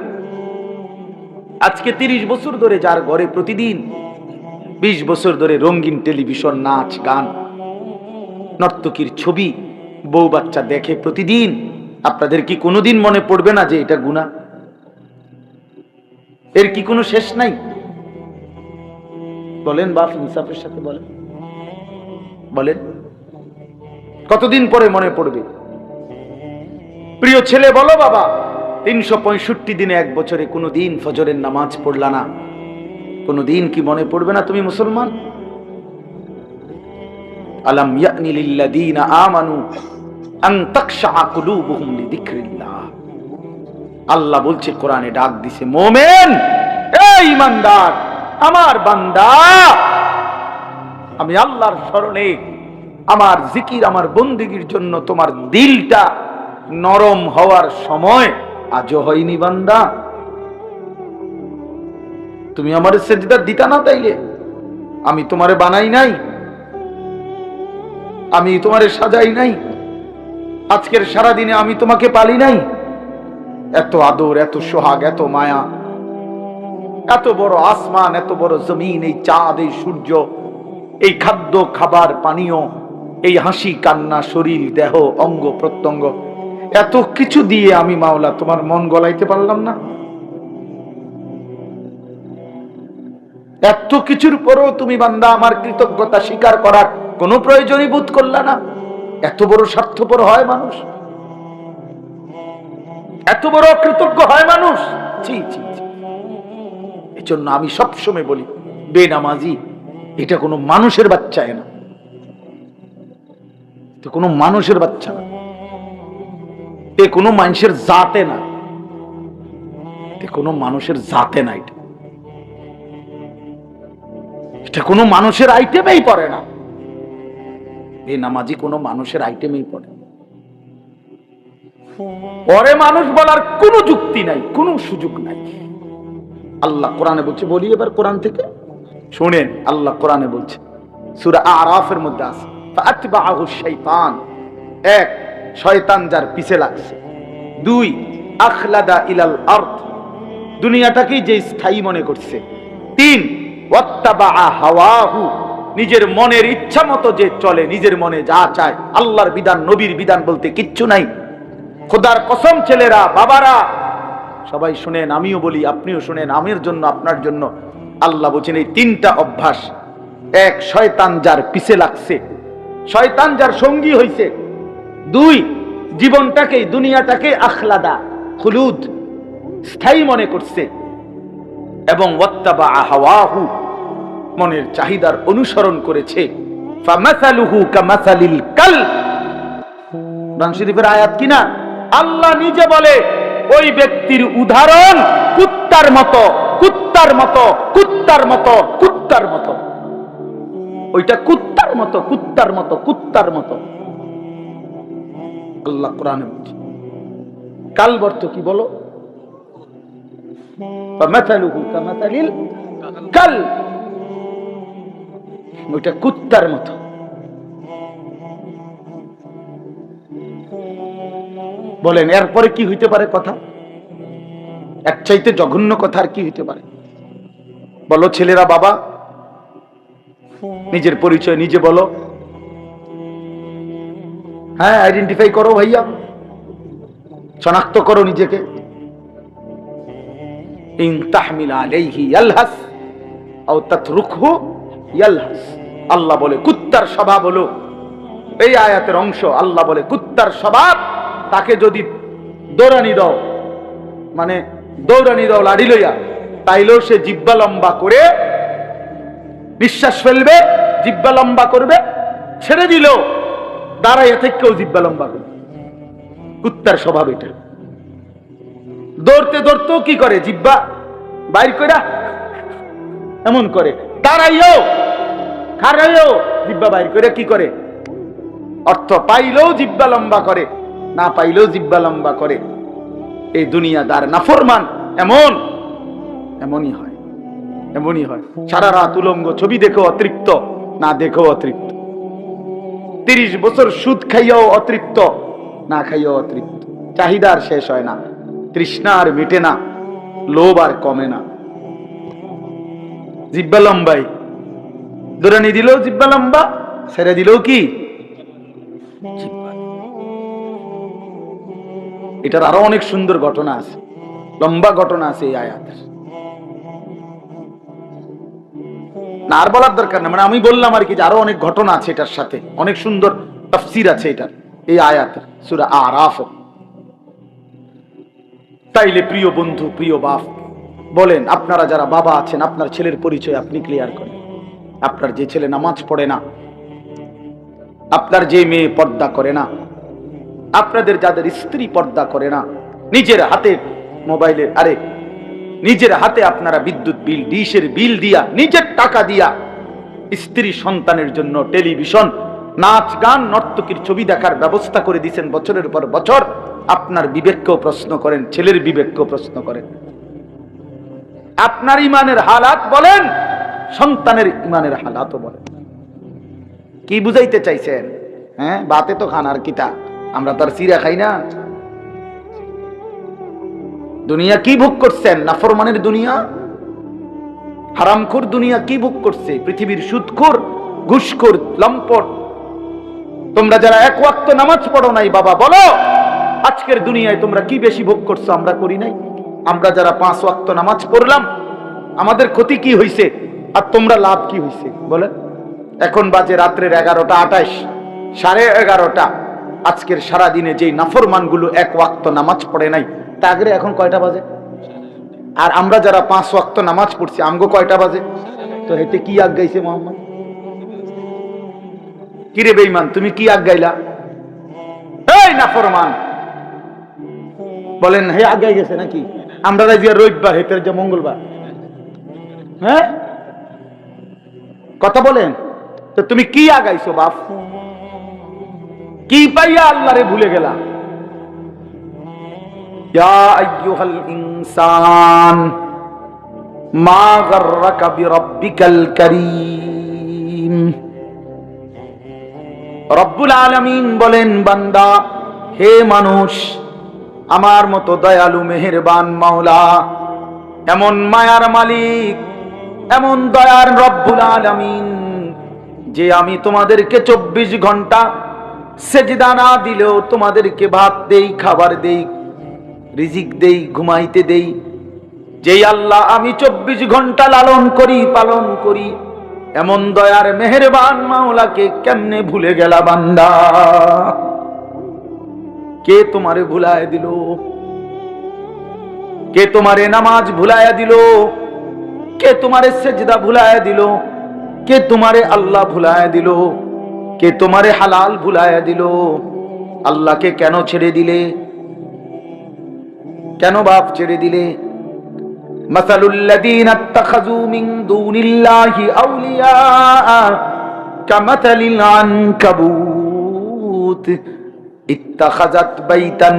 আজকে 30 বছর ধরে যার ঘরে প্রতিদিন, 20 বছর ধরে রঙিন টেলিভিশন, নাচ গান, নর্তকীর ছবি, বউ বাচ্চা দেখে প্রতিদিন, আপনাদের কি কোনোদিন মনে পড়বে না যে এটা গুনাহ? এর কি কোনো শেষ নাই? বলেন বাপ, ইনসাফের সাথে বলেন, বলেন কতদিন পরে মনে পড়বে? প্রিয় ছেলে, বলো বাবা, 365 দিনে 1 বছরে কোনোদিন ফজরের নামাজ পড়লা না, কোনোদিন কি মনে পড়বে না তুমি মুসলমান? আলাম ইয়ানি লিল্লাযীনা আমানু আন তাখশা কুলুবুহুম লিযিকরিল্লাহ। আল্লাহ বলছে, কোরআনে ডাক দিছে, মুমিন, এই ঈমানদার, আমার বান্দা, আমি আল্লাহর স্মরণে, আমার জিকির, আমার বন্দেগীর জন্য তোমার দিলটা নরম হওয়ার সময় আজও হয়নি বান্দা? তুমি আমার সেজদা দিতা না, তাইলে আমি তোমারে বানাই নাই, আমি তোমারে সাজাই নাই, আজকের সারা দিনে আমি তোমাকে পালি নাই? এত আদর, এত সোহাগ, এত মায়া, এত বড় আসমান, এত বড় জমিন, এই চাঁদ, এই সূর্য, এই খাদ্য খাবার পানীয়, এই হাসি কান্না, শরীর দেহ অঙ্গ প্রত্যঙ্গ, এত কিছু দিয়ে আমি মাওলা তোমার মন গলাইতে পারলাম না? এত কিছুর পরেও তুমি বান্দা আমার কৃতজ্ঞতা স্বীকার করার কোনো প্রয়োজনই বোধ করলা না? এত বড় স্বার্থপর হয় মানুষ? এত বড় কৃতজ্ঞ হয় মানুষ? ছি ছি ছি। এজন্য আমি সবসময় বলি, বেনামাজি এটা কোনো মানুষের বাচ্চা না, এটা কোনো মানুষের বাচ্চা না, এ কোনো মানুষের জাতে না, এটা কোনো মানুষের জাতে না, এটা কোনো মানুষের আইটেমেই পড়ে না। বেনামাজি কোনো মানুষের আইটেমেই পড়ে। ওরে মানুষ বলার কোনো যুক্তি নাই, কোনো সুযোগ নাই। আল্লাহ কোরআনে বলছে, বলি এবার কোরআন থেকে শুনেন। আল্লাহ কোরআনে বলছে, সূরা আরাফের মধ্যে আছে, ফাআতবাহু শাইতান, এক, শয়তান যার পিছে লাগছে। দুই, আখলাদা ইলাল আরদ, দুনিয়াটাকেই যে স্থায়ী মনে করছে। তিন, ওয়াত্তাবা হাওয়াহু, নিজের মনের ইচ্ছা মতো যে চলে, নিজের মনে যা চায়, আল্লাহর বিধান নবীর বিধান বলতে কিচ্ছু নাই। খোদার কসম, ছেলেরা বাবারা সবাই শুনেন, আমিও বলি আপনিও শুনেন, আমের জন্য আপনার জন্য। আল্লাহ বলছেন এই তিনটা অভ্যাস, এক, শয়তান যার পিছে লাগছে, শয়তান যার সঙ্গী হইছে। দুই, জীবনটাকে দুনিয়াটাকে আখলাদা খুলুদ স্থায়ী মনে করছে। এবং ওয়াত্তাবা হাওয়াহু, মনের চাহিদার অনুসরণ করেছে। ফামাসালুহু কামাসালিল কালব, কোরআন শরীফের আয়াত কিনা? আল্লাহ নিজে বলে ওই ব্যক্তির উদাহরণ কুত্তার মতো, কুত্তার মতো, কুত্তার মতো, কুত্তার মতো। ওইটা কুত্তার মতো, কুত্তার মতো, কুত্তার মতো। আল্লাহ কোরআনে বলছে। কালব অর্থ কি বলো? ফামাসালুহু কামাসালিল কালব, ওইটা কুত্তার মতো। বলেন এরপরে কি হইতে পারে কথা? এক চাইতে জঘন্য কথা আর কি হইতে পারে? বলো ছেলেরা, বাবা নিজের পরিচয় নিজে বলো। হ্যাঁ, আইডেন্টিফাই করো ভাইয়া, শনাক্ত করো নিজেকে। ইন তাহমিল আলাইহি ইয়ালহাস আও তাতরুকহু ইয়ালহাস, আল্লাহ বলে কুত্তার স্বভাব হলো, এই আয়াতের অংশ। আল্লাহ বলে কুত্তার স্বভাব, তাকে যদি দৌড়ানি দাও, মানে দৌড়ানি দাও লাড়ি লইয়া, তাইলেও সে জিব্বা লম্বা করে নিঃশ্বাস ফেলবে, জিব্বা লম্বা করবে। ছেড়ে দিল দাঁড়াইয়া থেকেও জিব্বা লম্বা করবে। কুত্তার স্বভাব এটা। দৌড়তে দৌড়তেও কি করে? জিব্বা বাইর কইরা এমন করে। দাঁড়াইও খাড়াইও জিব্বা বাইর করে কি করে? অর্থ পাইলেও জিব্বা লম্বা করে, না পাইলেও জিব্বা লম্বা করে। এই দুনিয়াদার নাফরমান এমন, এমনই হয়, এমনই হয়। সারা রাত উলঙ্গ, ছবি দেখেও অতৃপ্ত, না দেখেও অতৃপ্ত। 30 বছর সুদ খাইয়াও অতৃপ্ত, না খাইয়াও অতৃপ্ত। চাহিদা আর শেষ হয় না, তৃষ্ণা আর মিটে না, লোভ আর কমে না। জিব্বা লম্বাই, দৌড়ানি দিলেও জিব্বা লম্বা, ছেড়ে দিলেও কি? এটার আরো অনেক সুন্দর ঘটনা আছে, লম্বা ঘটনা আছে এই আয়াতের। না আর বলার দরকার না, মানে আমি বললাম আর কি যে আরো অনেক ঘটনা আছে এটার সাথে, অনেক সুন্দর তাফসীর আছে এটার, এই আয়াতের, সূরা আরাফ। তাইলে প্রিয় বন্ধু, প্রিয় বাপ, বলেন আপনারা যারা বাবা আছেন, আপনার ছেলের পরিচয় আপনি ক্লিয়ার করেন। আপনার যে ছেলে নামাজ পড়ে না, আপনার যে মেয়ে পর্দা করে না, আপনাদের যাদের স্ত্রী পর্দা করে না, নিজের হাতে মোবাইলে, আরে নিজের হাতে আপনারা বিদ্যুৎ বিল, ডিশের বিল দিয়া, নিজের টাকা দিয়া স্ত্রী সন্তানের জন্য টেলিভিশন, নাচ গান, নর্তকীর ছবি দেখার ব্যবস্থা করে দিয়েছেন বছরের পর বছর। আপনার বিবেককেও প্রশ্ন করেন, ছেলের বিবেককেও প্রশ্ন করেন। আপনার ইমানের হালাত বলেন, সন্তানের ইমানের হালাতও বলেন। কি বুঝাইতে চাইছেন? হ্যাঁ, বাতে তো খান আর কিতা, আমরা তো আর চিরা খাই না। দুনিয়া কি ভোগ করছেন? নাফরমানের দুনিয়া। হারামখোর দুনিয়া কি ভোগ করছে? পৃথিবীর সুদখোর, ঘুষখোর, লম্পট। তোমরা যারা এক ওয়াক্ত নামাজ পড়ো নাই বাবা, বলো আজকের দুনিয়ায় তোমরা কি বেশি ভোগ করছো? আমরা করি নাই? আমরা যারা 5 ওয়াক্ত নামাজ পড়লাম, আমাদের ক্ষতি কি হইছে আর তোমরা লাভ কি হইছে বলেন? এখন বাজে রাত্রের 11:28, 11:30। আজকের সারা দিনে যেই নাফরমানগুলো এক ওয়াক্ত নামাজ পড়ে নাই, তা আগে এখন কয়টা বাজে? আর আমরা যারা 5 ওয়াক্ত নামাজ পড়ছি, আমগো কয়টা বাজে? তো হেতে কি আগাইছে মোহাম্মদ? কিরে বেঈমান, তুমি কি আগাইলা? এই নাফরমান, বলেন হে আগাই গেছে নাকি? আমরা রাজিয়া রবিবার, হেতের যে মঙ্গলবার। হ্যাঁ, কথা বলেন তো, তুমি কি আগাইছো বাপ? কি পাইয়া আল্লাহরে ভুলে গেলা? ইয়া আইয়ুহাল ইনসান মা গাররাকা বিরাব্বিকাল কারীম। রব্বুল আলামিন বলেন, বান্দা, হে মানুষ, আমার মতো দয়ালু মেহেরবান মাওলা, এমন মায়ার মালিক, এমন দয়ার রব্বুল আলামিন, যে আমি তোমাদেরকে 24 ঘন্টা সেজদা না দিলেও তোমাদেরকে ভাত দেই, খাবার দেই, রিজিক দেই, ঘুমাইতে দেই, যেই আল্লাহ আমি 24 ঘন্টা লালন করি, পালন করি, এমন দয়ার মেহেরবান মাওলাকে কেমনে ভুলে গেলা বান্দা? কে তোমারে ভুলায় দিল? কে তোমারে নামাজ ভুলায়া দিল? কে তোমারে সেজদা ভুলায়া দিল? কে তোমারে আল্লাহ ভুলায়া দিল? কে তোমারে হালাল ভুলায়া দিল? আল্লাহকে কেন ছেড়ে দিলে? কেন বাপ ছেড়ে দিলে? মাসালুল লাযীনা ইত্তাখাযু মিন দুনিল্লাহি আউলিয়া কামাসালিল আনকাবুত ইত্তাখাযাত বাইতান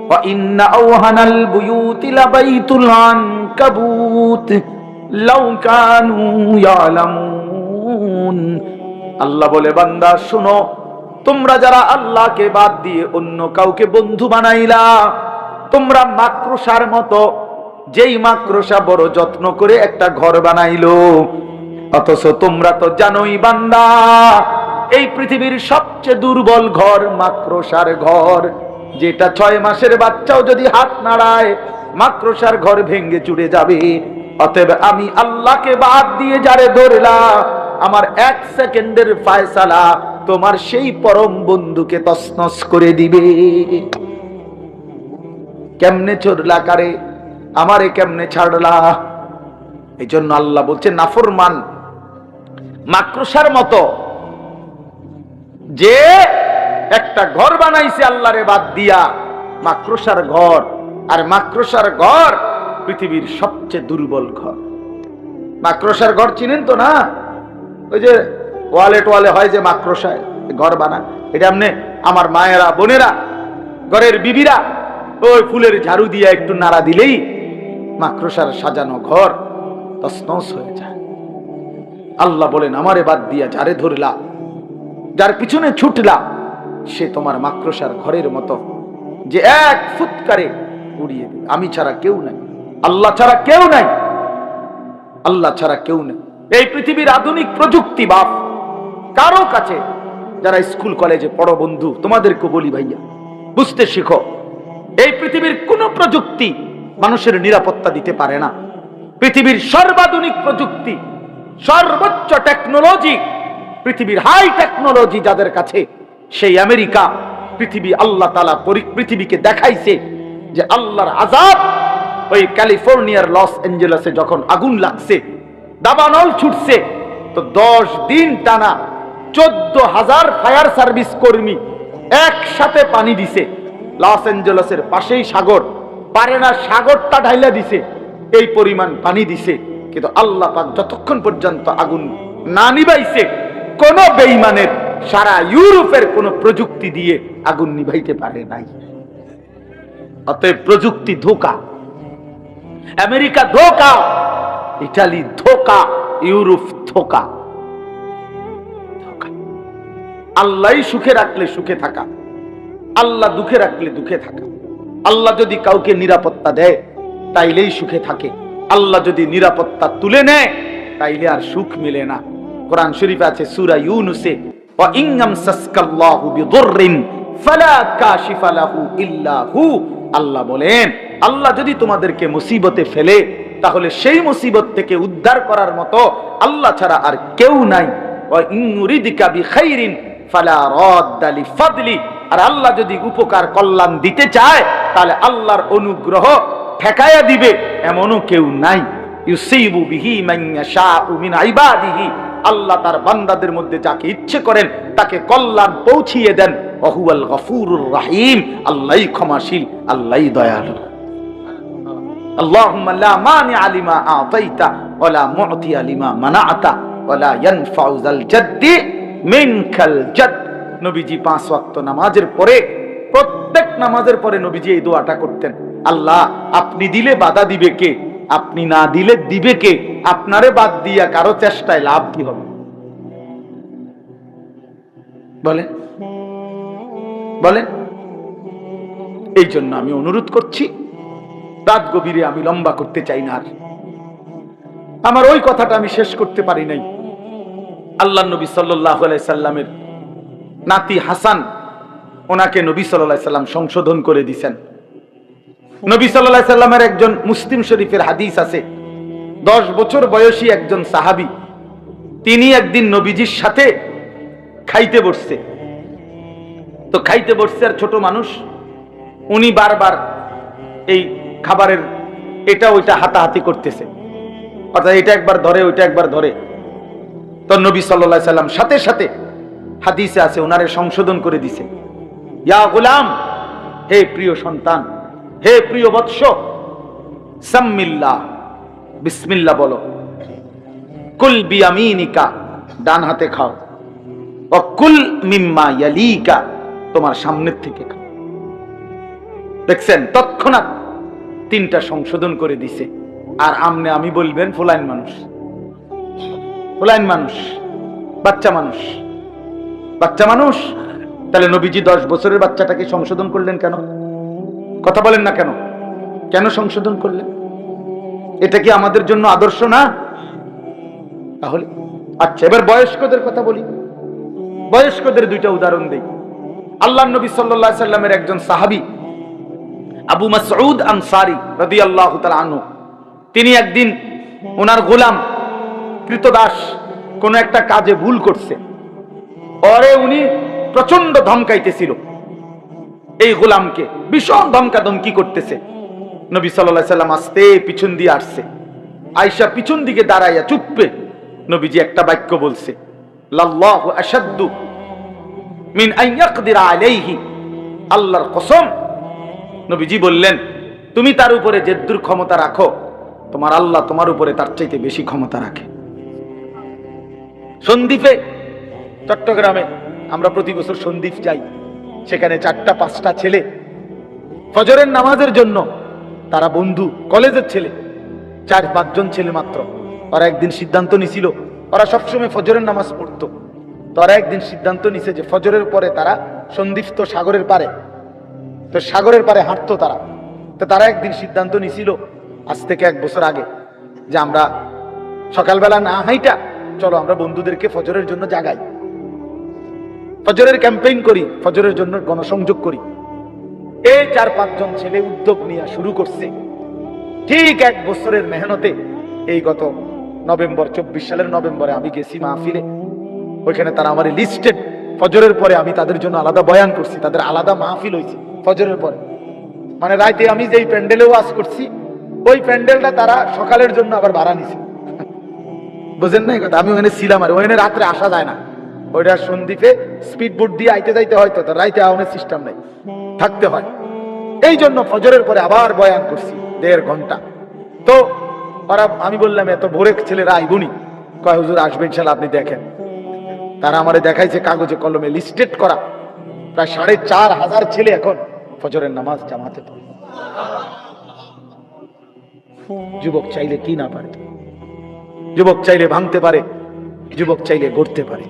ওয়া ইন্না আওহানাল বুয়ুতি লাবাইতুল আনকাবুত লাউ কানু ইয়ালামুন। আল্লাহ বলে, বান্দা শুনো, তোমরা যারা আল্লাহকে বাদ দিয়ে অন্য কাউকে বন্ধু বানাইলা, তোমরা মাকড়সার মতো, যেই মাকড়সা বড় যত্ন করে একটা ঘর বানাইলো, অথচ তোমরা তো জানোই বান্দা, এই পৃথিবীর সবচেয়ে দুর্বল ঘর মাকড়সার ঘর, যেটা 6 মাসের বাচ্চাও যদি হাত নাড়ায় মাকড়সার ঘর ভেঙে চুরে যাবে। অতএব আমি আল্লাহকে বাদ দিয়ে যারে ধরলা, আমার 1 সেকেন্ডের ফয়সালা তোমার সেই পরম বন্ধুকে তছনছ করে দিবে। কেমনে চড়লা কারে? আমারে কেমনে ছাড়লা? এই জন্য আল্লাহ বলছে, নাফরমান মাকড়সার মতো, যে একটা ঘর বানাইছে আল্লাহরে বাদ দিয়া, মাকড়সার ঘর। আর মাকড়সার ঘর পৃথিবীর সবচেয়ে দুর্বল ঘর। মাকড়সার ঘর চিনেন তো না? ওই যে ওয়ালে টোয়ালে হয় যে মাকড়সায় ঘর বানা, এটা এমনি আমার মায়েরা, বোনেরা, ঘরের বিবিরা ওই ফুলের ঝাড়ু দিয়ে একটু নাড়া দিলেই মাকড়সার সাজানো ঘর তছনছ হয়ে যায়। আল্লাহ বলেন, আমারে বাদ দিয়া যারে ধরলা, যার পিছনে ছুটলা, সে তোমার মাকড়সার ঘরের মতো, যে এক ফুৎকারে উড়িয়ে দিবে। আমি ছাড়া কেউ নাই, আল্লাহ ছাড়া কেউ নাই, আল্লাহ ছাড়া কেউ নেই। এই পৃথিবীর আধুনিক প্রযুক্তি বাপ কারো কাছে, যারা স্কুল কলেজে পড়ো বন্ধু, তোমাদেরকে বলি ভাইয়া, বুঝতে শিখো, এই পৃথিবীর কোন প্রযুক্তি মানুষের নিরাপত্তা দিতে পারে না। পৃথিবীর সর্বাধুনিক প্রযুক্তি, সর্বোচ্চ টেকনোলজি, পৃথিবীর হাই টেকনোলজি যাদের কাছে, সেই আমেরিকা, পৃথিবী, আল্লাহ তাআলা পৃথিবীকে দেখাইছে যে আল্লাহর আযাব ওই ক্যালিফোর্নিয়ার লস অ্যাঞ্জেলেসে যখন আগুন লাগছে, দাবানল ছুটছে, তো 10 দিন টানা 14,000 ফায়ার সার্ভিস কর্মী একসাথে পানি দিছে। লস অ্যাঞ্জেলেসের পাশেই সাগর, পারে না সাগরটা ঢাইলা দিছে, এই পরিমাণ পানি দিছে। কিন্তু আল্লাহ পাক যতক্ষণ পর্যন্ত আগুন না নিভাইছে, কোন বেঈমানের সারা ইউরোপের কোন প্রযুক্তি দিয়ে আগুন নিভাইতে পারে নাই। অতএব প্রযুক্তি ধোঁকা, আমেরিকা ধোঁকা, ইটালি ধোঁকা, ইউরোপ ধোঁকা। আল্লাহ সুখে রাখলে সুখে থাকা, আল্লাহ দুঃখে রাখলে দুঃখে থাকা। আল্লাহ যদি কাউকে নিরাপত্তা দেয় তাইলেই সুখে থাকে, আল্লাহ যদি নিরাপত্তা তুলে নেয় তাইলে আর সুখ মিলে না। কোরআন শরীফে আছে সূরা ইউনুসে, ওয়া ইননাম সাসকাল্লাহু বিদুররিন ফালা কাশিফা লাহু ইল্লা হু। আল্লাহ বলেন, আল্লাহ যদি তোমাদেরকে মুসিবতে ফেলে তাহলে সেই মুসিবত থেকে উদ্ধার করার মতো আল্লাহ ছাড়া আর কেউ নাই। ওয়া ইন ইউরিদকা বিখাইরিন ফালা রাদ্দা লিফাদলি। আর আল্লাহ যদি উপকার কল্যাণ দিতে চায় তাহলে আল্লাহর অনুগ্রহ ঠেকায়া দিবে এমনও কেউ নাই। ইউসিবু বিহি মান ইয়াশাউ মিন ইবাদিহি। আল্লাহ তার বান্দাদের মধ্যে যাকে ইচ্ছে করেন তাকে কল্যাণ পৌঁছিয়ে দেন। ওয়া হুয়াল গফুরুর রহিম। আল্লাহই ক্ষমাশীল, আল্লাহই দয়ালু। আল্লাহুম্মা লা মানিআ লিমা আ'তাইতা ওয়া লা মু'তিয়া লিমা মানা'তা ওয়া লা ইয়ানফা'ু যাল জাদ্দি মিনকাল জাদ। নবীজি 5 ওয়াক্ত নামাজের পরে, প্রত্যেক নামাজের পরে নবীজি এই দোয়াটা করতেন, আল্লাহ আপনি দিলে বাধা দিবে কে, আপনি না দিলে দিবে কে, আপনারে বাদ দিয়া কারো চেষ্টায় লাভ কি হবে বলেন বলেন। এই জন্য আমি অনুরোধ করছি, রাত গভীরে আমি লম্বা করতে চাই না, আর আমার ওই কথাটা আমি শেষ করতে পারি নাই। আল্লাহ নবী সাল্লাল্লাহু আলাইহি সাল্লামের নাতি হাসান, ওনাকে নবী সাল্লাল্লাহু আলাইহি সাল্লাম সংশোধন করে দিয়েছেন। নবী সাল্লাল্লাহু আলাইহি সাল্লামের একজন মুসলিম শরীফের হাদিস আছে, 10 বছর বয়সী একজন সাহাবী, তিনি একদিন নবীজির সাথে খাইতে বসছে। তো খাইতে বসছে, আর ছোট মানুষ, উনি বারবার এই খাবারের এটা ওইটা হাতাহাতি করতেছে, অর্থাৎ এটা একবার ধরে ওইটা একবার ধরে। তো নবী সাল্লাল্লাহু আলাইহি সাল্লাম সাথে সাথে, হাদিসে আছে, ওনারে সংশোধন করে দিছে, ইয়া গোলাম, হে প্রিয় সন্তান, হে প্রিয় বৎস, সাম্মিল্লাহ, বিসমিল্লাহ বলো, কুল বিয়ামিনিকা, ডান হাতে খাও, ও কুল মিম্মা ইয়ালিকা, তোমার সামনের থেকে খাও। দেখছেন, তৎক্ষণাৎ 3টা সংশোধন করে দিছে। আর আমনে আমি বলবেন ফুলাইন মানুষ, ফুলাইন মানুষ, বাচ্চা মানুষ, বাচ্চা মানুষ। তাহলে নবীজি 10 বছরের বাচ্চাটাকে সংশোধন করলেন কেন? কথা বলেন না কেন? কেন সংশোধন করলেন? এটা কি আমাদের জন্য আদর্শ না? তাহলে আচ্ছা, এবার বয়স্কদের কথা বলি। বয়স্কদের 2টা উদাহরণ দেই। আল্লাহর নবী সাল্লাল্লাহু আলাইহি সাল্লামের একজন সাহাবী আবু মাসউদ আনসারী রাদিয়াল্লাহু তাআলা আনহু, তিনি একদিন ওনার গোলাম কৃতদাস কোন একটা কাজে ভুল করছে, পরে উনি প্রচন্ড ধমকাইতেছিল এই গোলামকে, ভীষণ ধমকা ধমকি করতেছে। নবী সাল্লাল্লাহু আলাইহি সাল্লাম আস্তে পিছন দিয়ে আসছে, আয়েশা পিছন দিকে দাঁড়াইয়া চুপবে, নবীজি একটা বাক্য বলছে, লাল্লাহু আশাদ্দু মিন আন ইয়াকদিরা আলাইহি। আল্লাহর কসম, নবীজি বললেন, তুমি তার উপরে যে দূর ক্ষমতা রাখো, তোমার আল্লাহ তোমার উপরে তার চাইতে বেশি ক্ষমতা রাখে। সন্দ্বীপে, চট্টগ্রামে আমরা প্রতি বছর সন্দ্বীপ যাই, সেখানে 4টা 5টা ছেলে ফজরের নামাজের জন্য, তারা বন্ধু, কলেজের ছেলে, 4-5 জন ছেলে মাত্র। ওরা একদিন সিদ্ধান্ত নিছিল, ওরা সবসময় ফজরের নামাজ পড়তো, তো ওরা একদিন সিদ্ধান্ত নিছে যে ফজরের পরে তারা, সন্দ্বীপ তো সাগরের পারে, তো সাগরের পারে হাঁটতো তারা। তো তারা একদিন সিদ্ধান্ত নিছিল, আজ থেকে 1 বছর আগে, যে আমরা সকালবেলা না হাইটা, চলো আমরা বন্ধুদেরকে ফজরের জন্য জাগাই, ফজরের ক্যাম্পেইন করি, ফজরের জন্য গণসংযোগ করি। এই 4-5 জন ছেলে উদ্যোগ নিয়ে শুরু করছে। ঠিক 1 বছরের মেহনতে এই গত নভেম্বর, 24 সালের নভেম্বরে আমি গেছি মাহফিলে, ওইখানে তারা আমার লিস্টেড, ফজরের পরে আমি তাদের জন্য আলাদা বয়ান করছি, তাদের আলাদা মাহফিল হয়েছে ফজরের পরে। মানে রাতে আমি যেই প্যান্ডেলে ওয়াজ করছি, ওই প্যান্ডেলটা তারা সকালের জন্য আবার ভাড়া নিছে। বুঝেন না এই কথা? আমি ওখানে ছিলাম, আর ওখানে রাত্রে আসা যায় না, ওইটা সন্দ্বীপে স্পিড বোট দিয়ে আইতে যাইতে হয়, তো রাইতে আওয়ানোর সিস্টেম নাই, থাকতে হয়। এই জন্য ফজরের পরে আবার বয়ান করছি 1.5 ঘন্টা। তো ওরা, আমি বললাম এত ভোরে ছেলেরা আইবনি, কয় হুজুর আসবে ইনশাআল্লাহ, আপনি দেখেন। তারা আমারে দেখাইছে কাগজে কলমে লিস্টেড করা, প্রায় 4,500 ছেলে এখন ফজরের নামাজ জামাতে পড়ে। যুবক চাইলে কি না পারে? যুবক চাইলে ভাঙতে পারে, যুবক চাইলে গড়তে পারে,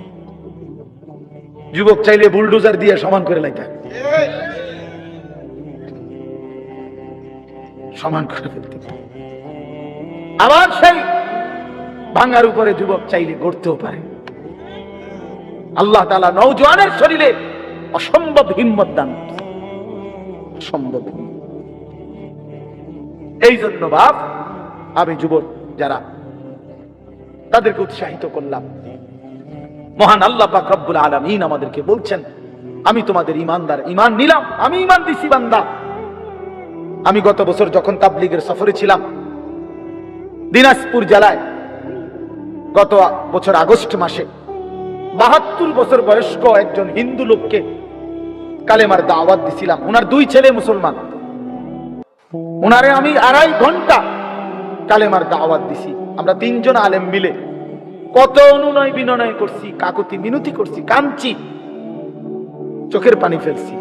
যুবক চাইলে বুলডোজার দিয়ে সমান করে লাইতে পারে, সমান করে ফেলতে পারে। আবার সেই ভাঙার উপরে যুবক চাইলে গড়তেও পারে। আল্লাহ তাআলা নওজোয়ানের শরীরে অসম্ভব হিম্মত দান করেছে, অসম্ভব। এই জন্য বাপ, আমি যুবক যারা তাদেরকে উৎসাহিত করলাম। মহান আল্লাহ পাক রব্বুল আলামিন আমাদেরকে বলছেন, আমি তোমাদের ঈমানদার, ঈমান নিলাম, আমি ঈমান দিছি বান্দা। আমি গত বছর যখন তাবলীগের সফরে ছিলাম দিনাজপুর জেলায়, গত বছর আগস্ট মাসে ৭২ বছর বয়স্ক একজন হিন্দু লোককে কালেমার দাওয়াত দিছিলাম। ওনার 2 ছেলে মুসলমান, ওনারে আমি 2.5 ঘন্টা কালেমার দাওয়াত দিছি। আমরা 3 জন আলেম মিলে কত অনুনয় বিনয় করছি, কাকুতি মিনতি করছি, কাঁদছি, চোখের পানি ফেলছি।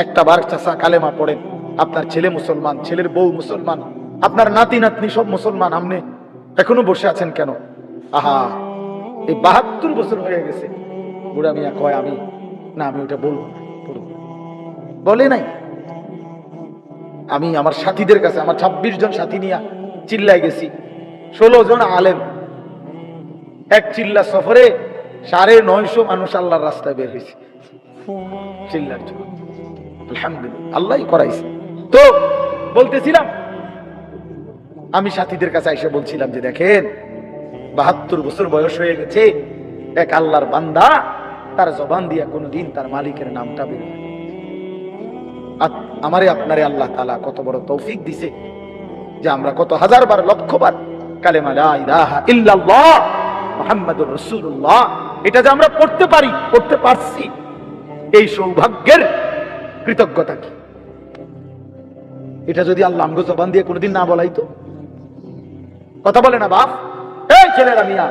একটা বার চাচা কালেমা পড়েন, আপনার ছেলে মুসলমান, ছেলের বউ মুসলমান, আপনার নাতি নাতনি সব মুসলমান, আপনি এখনো বসে আছেন কেন? আহা, এই ৭২ বছর হয়ে গেছে। বুড়া মিয়া কয়, আমি না, আমি ওটা বলবো না, বলে নাই। আমি আমার সাথীদের কাছে, আমার 26 জন সাথী নিয়ে চিল্লায় গেছি, 16 জন আলেম, এক চিল্লা সফরে 950 মানুষ আল্লাহর রাস্তায় বের হয়েছে চিল্লার জন্য। আলহামদুলিল্লাহ, আল্লাহই করাইছে। তো বলতেছিলাম, আমি সাথীদের কাছে এসে বলছিলাম যে দেখেন, ৭২ বছর বয়স হয়ে গেছে, এক আল্লাহর বান্দা, তার জবান দিয়া কোনদিন তার মালিকের নামটা বের হয়। আমারে আপনারে আল্লাহ তাআলা কত বড় তৌফিক দিছে যে আমরা কত হাজার বার, লক্ষ বার কালেমা লা ইলাহা ইল্লাল্লাহ মুহাম্মাদুর রাসূলুল্লাহ এটা যে আমরা পড়তে পারি, পড়তে পারছি, এই সৌভাগ্যের কৃতজ্ঞতা কি? এটা যদি আল্লাহ আমগো জবান দিয়ে কোনদিন না বলাইতো। কথা বলে না বাপ, এই ছেলেরা মিয়া,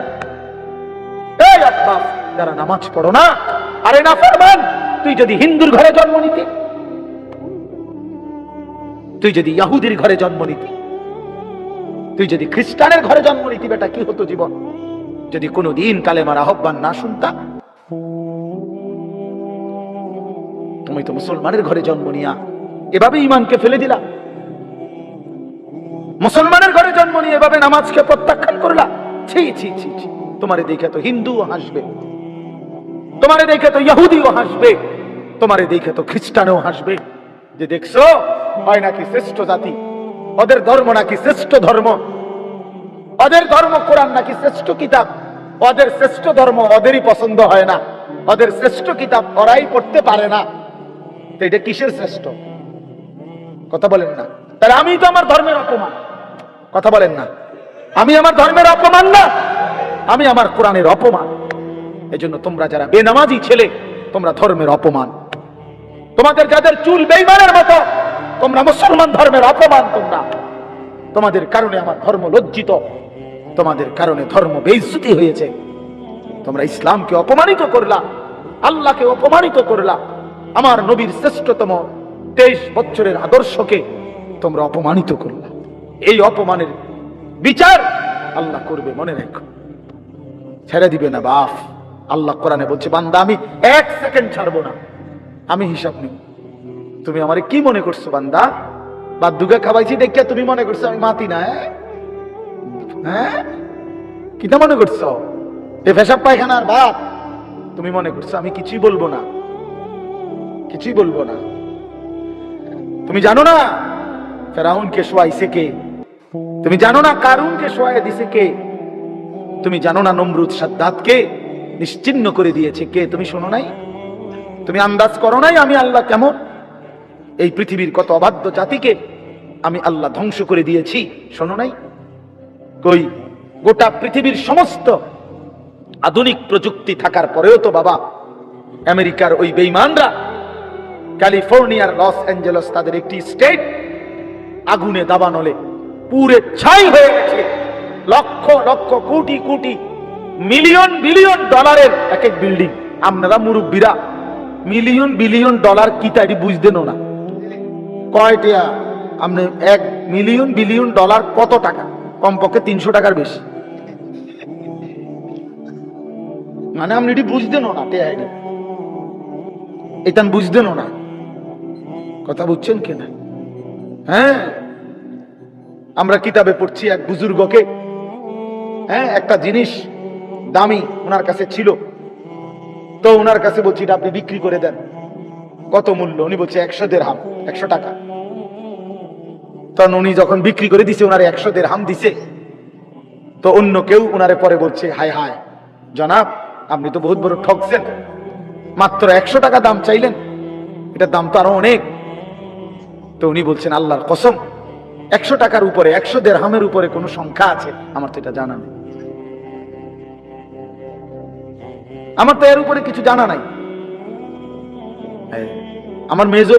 এই আব্বা যারা নামাজ পড়ো না, আরে না ফরমান, তুই যদি হিন্দুর ঘরে জন্ম নিতি, তুই যদি ইহুদির ঘরে জন্ম নিতি, তুই যদি খ্রিস্টানের ঘরে জন্ম নিতি, বেটা কি হতো জীবন যদি কোনদিন কালেমার আহ্বান না শুনতা? তুমি তো মুসলমানের ঘরে জন্ম নিয়া এভাবে ঈমানকে ফেলে দিলা, মুসলমানের ঘরে জন্ম নিয়ে এভাবে নামাজকে প্রত্যাখ্যান করলা। ছি ছি ছি ছি, তোমারে দেখে তো হিন্দুও হাসবে, তোমারে দেখে তো ইহুদিও হাসবে, তোমারে দেখে তো খ্রিস্টানও হাসবে, যে দেখছো হয় নাকি শ্রেষ্ঠ জাতি, ওদের ধর্ম নাকি শ্রেষ্ঠ ধর্ম, ওদের ধর্ম কোরআন নাকি শ্রেষ্ঠ কিতাব, ওদের শ্রেষ্ঠ ধর্ম ওদেরই পছন্দ হয় না, ওদের শ্রেষ্ঠ কিতাব ওরাই পড়তে পারে না। তো এটা কিসের শ্রেষ্ঠ? কথা বলেন না। তাহলে আমি তো আমার ধর্মের অপমান। কথা বলেন না, আমি আমার ধর্মের অপমান না, আমি আমার কোরআনের অপমান। এজন্য তোমরা যারা বেনামাজি ছেলে, তোমরা ধর্মের অপমান। তোমাদের যাদের চুল বেঈমানের মতো, তোমরা মুসলমান ধর্মের অপমান। তোমরা, তোমাদের কারণে আমার ধর্ম লজ্জিত, তোমাদের কারণে ধর্ম বেইজ্জতি হয়েছে। তোমরা ইসলামকে অপমানিত করলা, আল্লাহকে অপমানিত করলা, আমার নবীর শ্রেষ্ঠতম 23 বছরের আদর্শকে তোমরা অপমানিত করলা। এই অপমানের বিচার আল্লাহ করবে, মনে রাখো, ছেড়ে দিবে না বাপ। আল্লাহ কোরআনে বলছে, বান্দা আমি 1 সেকেন্ড ছাড়বো না, আমি হিসাব নিব। তুমি আমারে কি মনে করছো বান্দা? বাদ দুগা খাওয়াইছি দেখিয়া তুমি মনে করছো আমি মাতি না? হ্যাঁ, কিটা মনে করছো? এ পেশাব পায়খানার বাপ তুমি মনে করছো আমি কিছুই বলবো না, কিছুই বলবো না। তুমি জানো না ফেরাউনকে শোয়াইছে কে? তুমি জানো না কারুনকে শোয়াই দিছে কে? তুমি জানো না নমরুদ সাদ্দাতকে নিশ্চিহ্ন করে দিয়েছে কে? তুমি শোনো নাই? তুমি আন্দাজ করো নাই আমি আল্লাহ কেমন? এই পৃথিবীর কত অবাধ্য জাতিকে আমি আল্লাহ ধ্বংস করে দিয়েছি, শোনো নাই? কই, গোটা পৃথিবীর সমস্ত আধুনিক প্রযুক্তি থাকার পরেও তো বাবা আমেরিকার ওই বেঈমানরা, ক্যালিফোর্নিয়ার লস অ্যাঞ্জেলস তাদের একটি স্টেট আগুনে দাবানলে পুরে ছাই হয়ে গেছে। লক্ষ লক্ষ কোটি কোটি মিলিয়ন বিলিয়ন ডলারের এক এক বিল্ডিং। আপনারা মুরব্বীরা মিলিয়ন বিলিয়ন ডলার কি তাই বুঝতেন না? কয়টা? আপনি 1 মিলিয়ন বিলিয়ন ডলার কত টাকা? কমপক্ষে 300 টাকার বেশি। মানে আপনি এটি বুঝতেন না, এটা বুঝতেন না। কথা বুঝছেন কিনা? হ্যাঁ, আমরা কিতাবে পড়ছি এক বুজুর্গকে, একটা জিনিস দামি ওনার কাছে ছিল, তো ওনার কাছে বলছি এটা আপনি বিক্রি করে দেন। কত মূল্য? উনি বলছে 100 দিরহাম, 100 টাকা। তখন উনি যখন বিক্রি করে দিছে, ওনারে 100 দিরহাম দিছে। তো অন্য কেউ ওনারে পরে বলছে, হায় হায় জনাব, আপনি তো বহুত বড় ঠকছেন, মাত্র 100 টাকা দাম চাইলেন, এটার দাম তো আরো অনেক। তো উনি বলছেন, আল্লাহর কসম, 100 টাকার উপরে, 100 দিরহামের উপরে কোনো সংখ্যা আছে? আমার তো এটা জানা নেই, আমার তো এর উপরে কিছু জানা নাই। আমার মেজো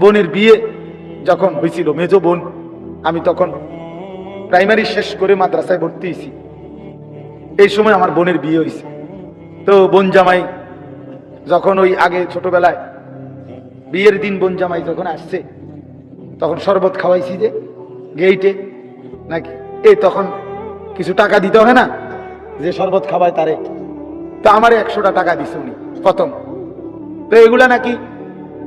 বোনের বিয়ে যখন হয়েছিল, মেজো বোন, আমি তখন প্রাইমারি শেষ করে মাদ্রাসায় ভর্তি হয়েছি, এই সময় আমার বোনের বিয়ে হয়েছে। তো বোন জামাই যখন ওই আগে ছোটবেলায় বিয়ের দিন বোন জামাই যখন আসছে, তখন শরবত খাওয়াইছি যে গেইটে নাকি, তখন কিছু টাকা দিতে হয় না, যে শরবত খাওয়ায় তারে। তো আমারে 100টা টাকা দিছে উনি প্রথম। তো এগুলা নাকি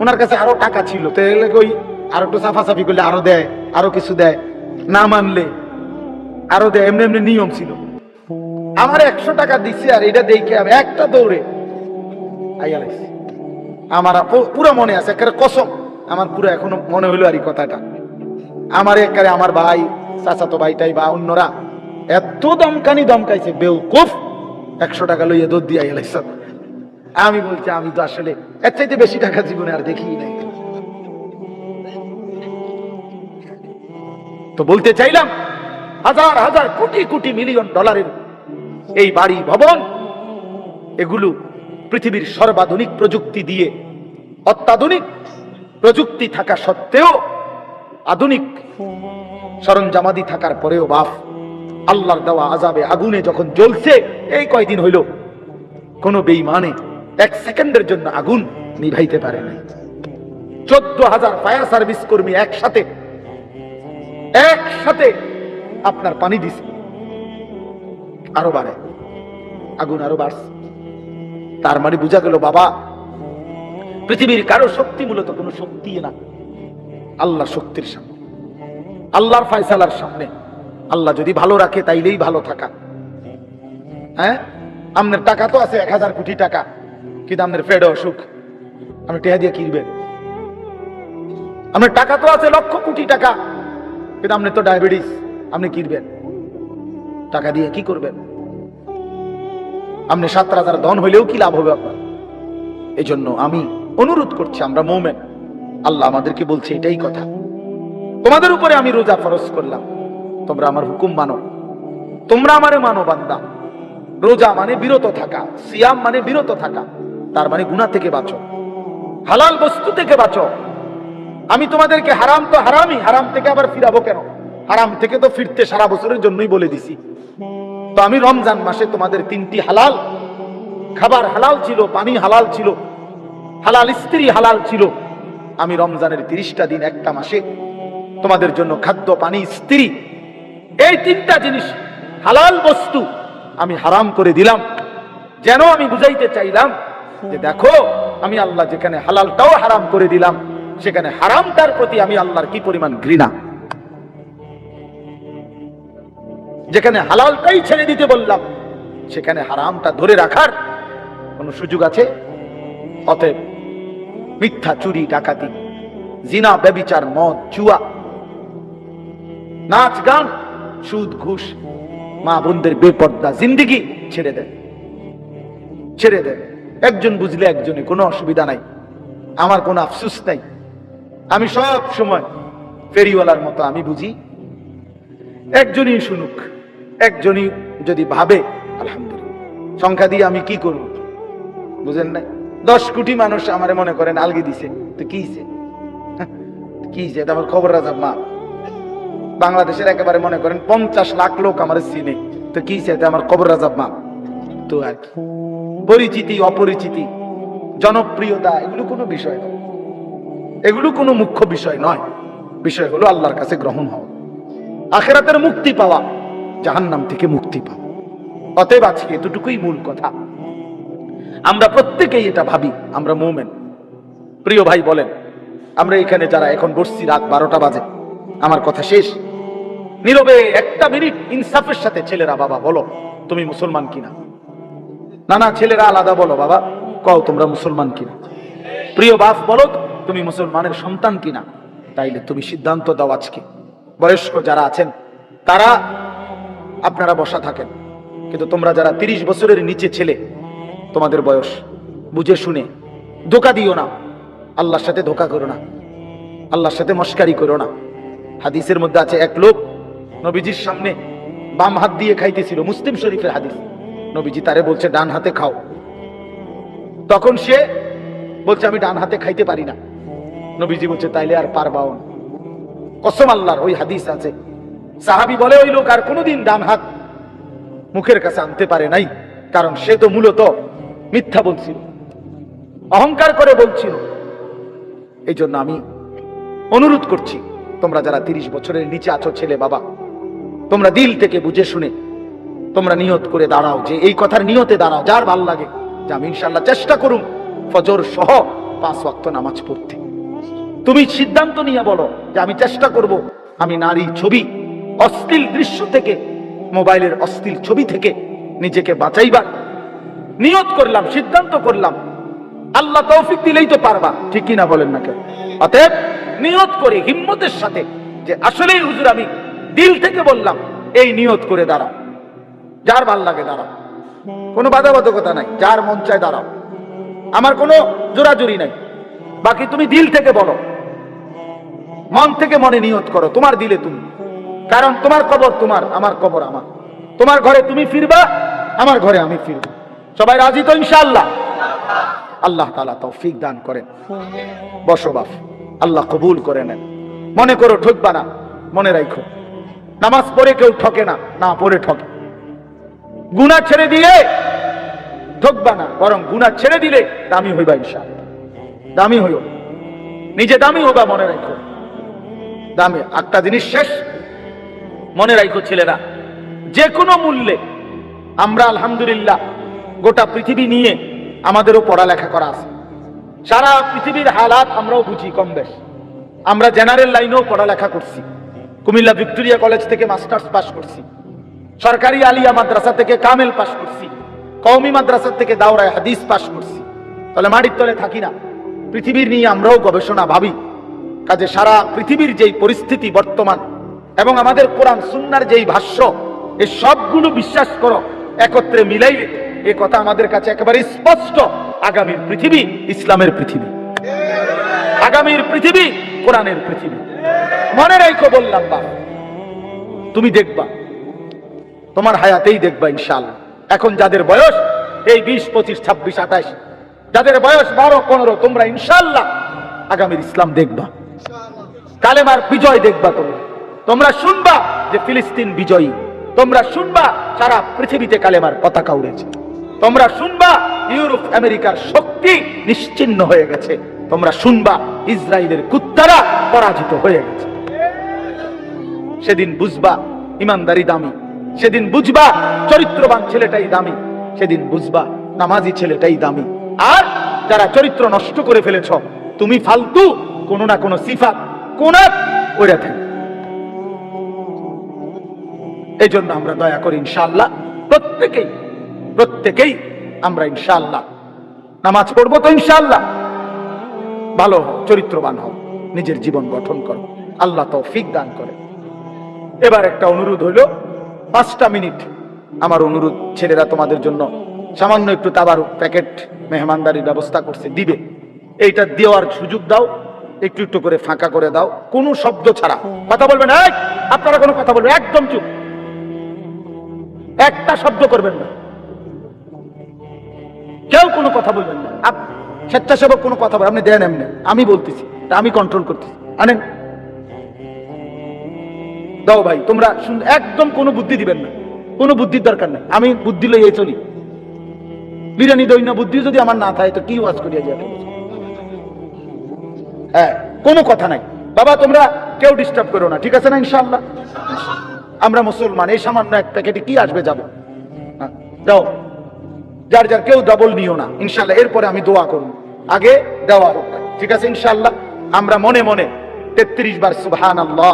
ওনার কাছে আরো টাকা ছিল, তো ওই আরো একটু সাফাসাফি করলে আরো দেয়, আরো কিছু দেয়, না মানলে আরো দেয়, এমনি এমনি নিয়ম ছিল। আমার 100 টাকা দিছে, আর এটা দেখে আমি একটা দৌড়ে আইয়া লাগছি। আমার পুরো মনে আছে, একেবারে কসম, আমার পুরো এখনো মনে হইলো আর এই কথাটা। আমার একেবারে আমার ভাই, চাচাতো ভাইটাই বা অন্যরা এত দমকাইছে, বেউকুফ, 100 টাকা লইয়া দৌড় দিয়ে আইয়া লাগছে। আমি বলছি, আমি তো আসলে এর চাইতে বেশি টাকা জীবনে আর দেখি নাই। তো বলতে চাইলাম, হাজার হাজার কোটি কোটি মিলিয়ন ডলারের এই বাড়ি ভবন, এগুলো পৃথিবীর সর্বাধুনিক প্রযুক্তি দিয়ে, অত্যাধুনিক প্রযুক্তি থাকা সত্ত্বেও, আধুনিক সরঞ্জামাদি থাকার পরেও বাপ আল্লাহর দেওয়া আযাবে আগুনে যখন জ্বলছে, এই কয়দিন হইল, কোন বেঈমানে 1 সেকেন্ডের জন্য আগুন নিভাইতে পারে নাই। 14,000 ফায়ার সার্ভিস কর্মী একসাথে আপনার পানি দিছে, আরো বাড়ে, আগুন আরো বাড়ছে। তার মানে বোঝা গেল বাবা, পৃথিবীর কারো শক্তি মূলত কোনো শক্তি না, আল্লাহ শক্তির সামনে, আল্লাহর ফয়সালার সামনে। আল্লাহ যদি ভালো রাখে তাইলেই ভালো থাকা। আপনার টাকা তো আছে 1000 কোটি টাকা, কিন্তু আপনার পেটে অসুখ, আপনি টেহা দিয়ে কিনবেন। আপনার টাকা তো আছে লক্ষ কোটি টাকা, কিন্তু আপনি তো ডায়াবেটিস, আপনি কিনবেন টাকা দিয়ে? কি করবেন? আপনি 7,000 ধন হইলেও কি লাভ হবে আপনার? এই জন্য আমি অনুরোধ করছি, আমরা মুমিন, আল্লাহ আমাদেরকে বলছে এটাই কথা, তোমাদের উপরে আমি রোজা ফরজ করলাম, তোমরা আমার হুকুম মানো, তোমরা আমারে মানো বান্দা। রোজা মানে বিরত থাকা, সিয়াম মানে বিরত থাকা, তার মানে গুনাহ থেকে বাঁচো, হালাল বস্তু থেকে বাঁচো। আমি তোমাদেরকে হারাম তো হারামই, হারাম থেকে আবার ফিরাবো কেন? হারাম থেকে তো ফিরতে সারা বছরের জন্যই বলে দিছি। তো আমি রমজান মাসে তোমাদের 3টি হালাল খাবার হালাল ছিল, পানি হালাল ছিল, হালাল স্ত্রী হালাল ছিল। আমি রমজানের 30টা দিন, একটা মাসে তোমাদের জন্য খাদ্য, পানি, স্ত্রী, এই 3টা জিনিস হালাল বস্তু আমি হারাম করে দিলাম। যেন আমি বুঝাইতে চাইলাম যে দেখো, আমি আল্লাহ যেখানে হালালটাও হারাম করে দিলাম, সেখানে হারামটার প্রতি আমি আল্লাহর কি পরিমাণ ঘৃণা। যেখানে হালালটাই ছেড়ে দিতে বললাম, সেখানে হারামটা ধরে রাখার কোন সুযোগ আছে? অতএব মিথ্যা, চুরি, ডাকাতি, জিনা, ব্যভিচার, মদ, জুয়া, নাচ, গান, সুদ, ঘুষ, মা বোনদের বেপর্দা জিন্দেগি ছেড়ে দেন, ছেড়ে দেন। একজন বুঝলে একজনে, কোনো অসুবিধা নাই, আমার কোনো আফসোস নাই। আমি সব সময় ফেরিওয়ালার মতো আমি বুঝি, একজনই শুনুক, একজনই যদি ভাবে আলহামদুলিল্লাহ। সংখ্যা দিয়ে আমি কি করব? বুঝেন নাই? 10 কোটি মানুষ আমারে মনে করেন আলগি দিছে, তো কি হইছে? এটা আমার খবর রাজাব মা। বাংলাদেশের একেবারে মনে করেন 50 লাখ লোক আমার চিনে, তো কি হইছে? এটা আমার খবর রাজাব মা। তো আর কি, পরিচিতি, অপরিচিতি, জনপ্রিয়তা, এগুলো কোনো বিষয় নয়, এগুলো কোনো মুখ্য বিষয় নয়। বিষয় হলো আল্লাহর কাছে গ্রহণ হওয়া, আখিরাতের মুক্তি পাওয়া, জাহান্নাম থেকে মুক্তি পাওয়া। অতএব আজকে এতটুকুই মূল কথা। আমরা প্রত্যেকেই এটা ভাবি, আমরা মুমিন। প্রিয় ভাই বলেন, আমরা এখানে যারা এখন বসছি, রাত 12টা বাজে, আমার কথা শেষ। নীরবে একটা মিনিট ইনসাফের সাথে ছেলেরা বাবা বলো তুমি মুসলমান কিনা। না না, ছেলেরা আলাদা বলো বাবা, কও তোমরা মুসলমান কিনা। প্রিয় বাপ বলো তুমি মুসলমানের সন্তান কিনা। তাইলে তুমি সিদ্ধান্ত দাও আজকে। বয়স্ক যারা আছেন তারা আপনারা বসা থাকেন, কিন্তু তোমরা যারা 30 বছরের নিচে ছেলে, তোমাদের বয়স বুঝে শুনে ধোকা দিও না, আল্লাহর সাথে ধোকা করো না, আল্লাহর সাথে মস্কারি করো না। হাদিসের মধ্যে আছে এক লোক নবীজির সামনে বাম হাত দিয়ে খাইতেছিল, মুসলিম শরীফের হাদিস। নবীজি তারে বলছে ডান হাতে খাও, তখন সে বলছে আমি ডান হাতে খাইতে পারি না। নবীজি বলছে তাইলে আর পারবাও না। কসম আল্লাহর, ওই হাদিস আছে। সাহাবী বলে ওই লোক আর কোনোদিন ডান হাত মুখের কাছে আনতে পারে নাই, কারণ সে তো মূলত মিথ্যা বলছিল, অহংকার করে বলছিল। এই জন্য আমি অনুরোধ করছি তোমরা যারা 30 বছরের নিচে আছো ছেলে বাবা, তোমরা দিল থেকে বুঝে শুনে তোমরা নিয়ত করে দাঁড়াও, যে এই কথার নিয়তে দাঁড়াও যার ভাল লাগে যে আমি ইনশাআল্লাহ চেষ্টা করুম ফজর সহ 5 ওয়াক্ত নামাজ পড়তে। তুমি সিদ্ধান্ত নিয়ে বলো যে আমি চেষ্টা করব আমি নারী ছবি, অশ্লীল দৃশ্য থেকে, মোবাইলের অশ্লীল ছবি থেকে নিজেকে বাঁচাইবার নিয়ত করলাম, সিদ্ধান্ত করলাম। আল্লাহ তৌফিক দিলেই তো পারবা, ঠিক কিনা বলেন না কেন? অতএব নিয়ত করে হিম্মতের সাথে যে আসলেই হুজুর আমি দিল থেকে বললাম, এই নিয়ত করে দাঁড়াও। যার ভাল লাগে দাঁড়াও, কোনো বাধাবাধকতা নাই, যার মন চায় দাঁড়াও, আমার কোনো জোরাজুরি নাই। বাকি তুমি দিল থেকে বলো, মন থেকে মনে নিয়ত করো, তোমার দিলে তুমি। কারণ তোমার কবর তোমার, আমার কবর আমার। তোমার ঘরে তুমি ফিরবা, আমার ঘরে আমি ফিরবো। সবাই রাজি তো ইনশাআল্লাহ? আল্লাহ তাআলা তৌফিক দান করেন। বসো বাপ, আল্লাহ কবুল করে নেন। মনে করো ঠকবা না, মনে রাখো নামাজ পড়ে কেউ ঠকে না, না পড়ে ঠকে। গুনাহ ছেড়ে দিয়ে ঠকবা না, বরং গুনাহ ছেড়ে দিলে দামি হইবা ইনশাআল্লাহ। দামি হইও, নিজে দামি হবা, মনে রাখো দামি। একটা জিনিস শেষ মনে রাখো ছেলেরা, যে কোনো মূল্যে আমরা আলহামদুলিল্লাহ গোটা পৃথিবী নিয়ে আমাদেরও পড়ালেখা করা আছে। সারা পৃথিবীর হালাত আমরাও বুঝি কম বেশ। আমরা জেনারেল লাইনেও পড়ালেখা করছি, কুমিল্লা ভিক্টোরিয়া কলেজ থেকে মাস্টার্স পাস করছি, সরকারি আলিয়া মাদ্রাসা থেকে কামেল পাস করছি, কওমি মাদ্রাসা থেকে দাওরায়ে হাদিস পাস করছি। তাহলে মাটির তলে থাকি না, পৃথিবীর নিয়ে আমরাও গবেষণা ভাবি। কাজে সারা পৃথিবীর যেই পরিস্থিতি বর্তমান এবং আমাদের কোরআন সুন্নাহর যেই ভাষ্য, এই সবগুলো বিশ্বাস করো, একত্রে মিলাইলে এ কথা আমাদের কাছে একেবারে স্পষ্ট। আগামীর পৃথিবী ইসলামের পৃথিবী, আগামীর পৃথিবী কোরআনের পৃথিবী। মনে রাখো বললাম বাবা, তুমি দেখবা, তোমার হায়াতেই দেখবা ইনশাআল্লাহ। এখন যাদের বয়স এই 20, 25, 26, 28, যাদের বয়স 12, 15, তোমরা ইনশাআল্লাহ আগামীর ইসলাম দেখবা, কালেমার বিজয় দেখবা। তোমরা শুনবা যে ফিলিস্তিন বিজয়ী, তোমরা শুনবা সারা পৃথিবীতে কালেমার পতাকা উড়েছে, তোমরা শুনবা ইউরোপ আমেরিকার শক্তি নিশ্চিহ্ন হয়ে গেছে, তোমরা শুনবা ইসরায়েলের কুত্তারা পরাজিত হয়ে গেছে। সেদিন বুঝবা ইমানদারি দামি, সেদিন বুঝবা চরিত্রবান ছেলেটাই দামি, সেদিন বুঝবা নামাজি ছেলেটাই দামি। আর যারা চরিত্র নষ্ট করে ফেলেছ, তুমি ফালতু কোনো না কোনো সিফাত কোন ওইরা থাকে। এই জন্য আমরা দয়া করি ইনশাআল্লাহ প্রত্যেকেই আমরা ইনশাআল্লাহ নামাজ পড়বো তো ইনশাআল্লাহ। ভালো হও, চরিত্রবান হও, নিজের জীবন গঠন করো, আল্লাহ তৌফিক দান করে। এবার একটা অনুরোধ হইল, 5টা মিনিট আমার অনুরোধ, ছেলেরা তোমাদের জন্য সামান্য একটু তাবারুক প্যাকেট মেহমানদারির ব্যবস্থা করছে, দিবে। এইটা দেওয়ার সুযোগ দাও, একটু একটু করে ফাঁকা করে দাও, কোনো শব্দ ছাড়া কথা বলবেন না। আপনারা কোনো কথা বলবেন, একদম চুপ, একটা শব্দ করবেন না, কেউ কোনো কথা বলবেন না। স্বেচ্ছাসেবক কোনো কথা বলেন, আপনি দেন এমনি, আমি বলতেছি, আমি কন্ট্রোল করতেছি, আনেন দাও ভাই। তোমরা একদম কোনো বুদ্ধি দিবেন না, কোনো বুদ্ধির দরকার নেই। আমি বুদ্ধি লইয়ে চলি, বিরিয়ানি দই না বুদ্ধি যদি আমার না থাকে তো কি ওয়াজ করিয়া যাবে। হ্যাঁ, কোনো কথা নাই বাবা, তোমরা কেউ ডিস্টার্ব করো না, ঠিক আছে না? ইনশাআল্লাহ আমরা মুসলমান, এই সামান্য এক প্যাকেটে কি আসবে যাবে। দাও, যার যার কেউ ডাবল নিও না ইনশাআল্লাহ। এরপরে আমি দোয়া করব, আগে দেওয়া হোক, ঠিক আছে ইনশাআল্লাহ। আমরা মনে মনে 33 বার সুবহানাল্লাহ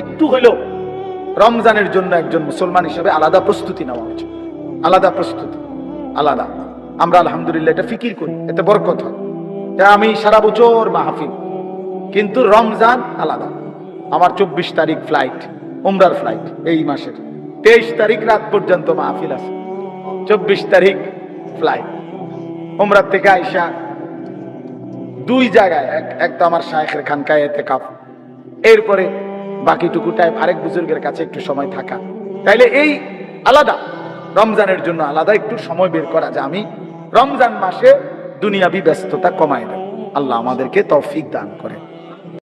একটু হলেও রমজানের জন্য একজন মুসলমান হিসেবে আলাদা প্রস্তুতি নেওয়া উচিত। আলাদা প্রস্তুতি, আলাদা। আমরা আলহামদুলিল্লাহ এটা ফিকির করি, এটা বরকত হয়। আমি সারা বছর মাহফিল, কিন্তু রমজান আলাদা। আমার 24 তারিখ ফ্লাইট, উমরার ফ্লাইট, এই মাসের 23 তারিখ রাত পর্যন্ত মাহফিল আছে, 24 তারিখ ফ্লাইট। উমরার থেকে আইসা 2 জায়গায়, এক তো আমার শায়েখের খানকায় ইতিকাফ, এরপরে বাকিটুকু টাইম আরেক বুজুর্গের কাছে একটু সময় থাকা। তাইলে এই আলাদা, রমজানের জন্য আলাদা একটু সময় বের করা, যে আমি রমজান মাসে দুনিয়াবি ব্যস্ততা কমায় দেব। আল্লাহ আমাদেরকে তৌফিক দান করে।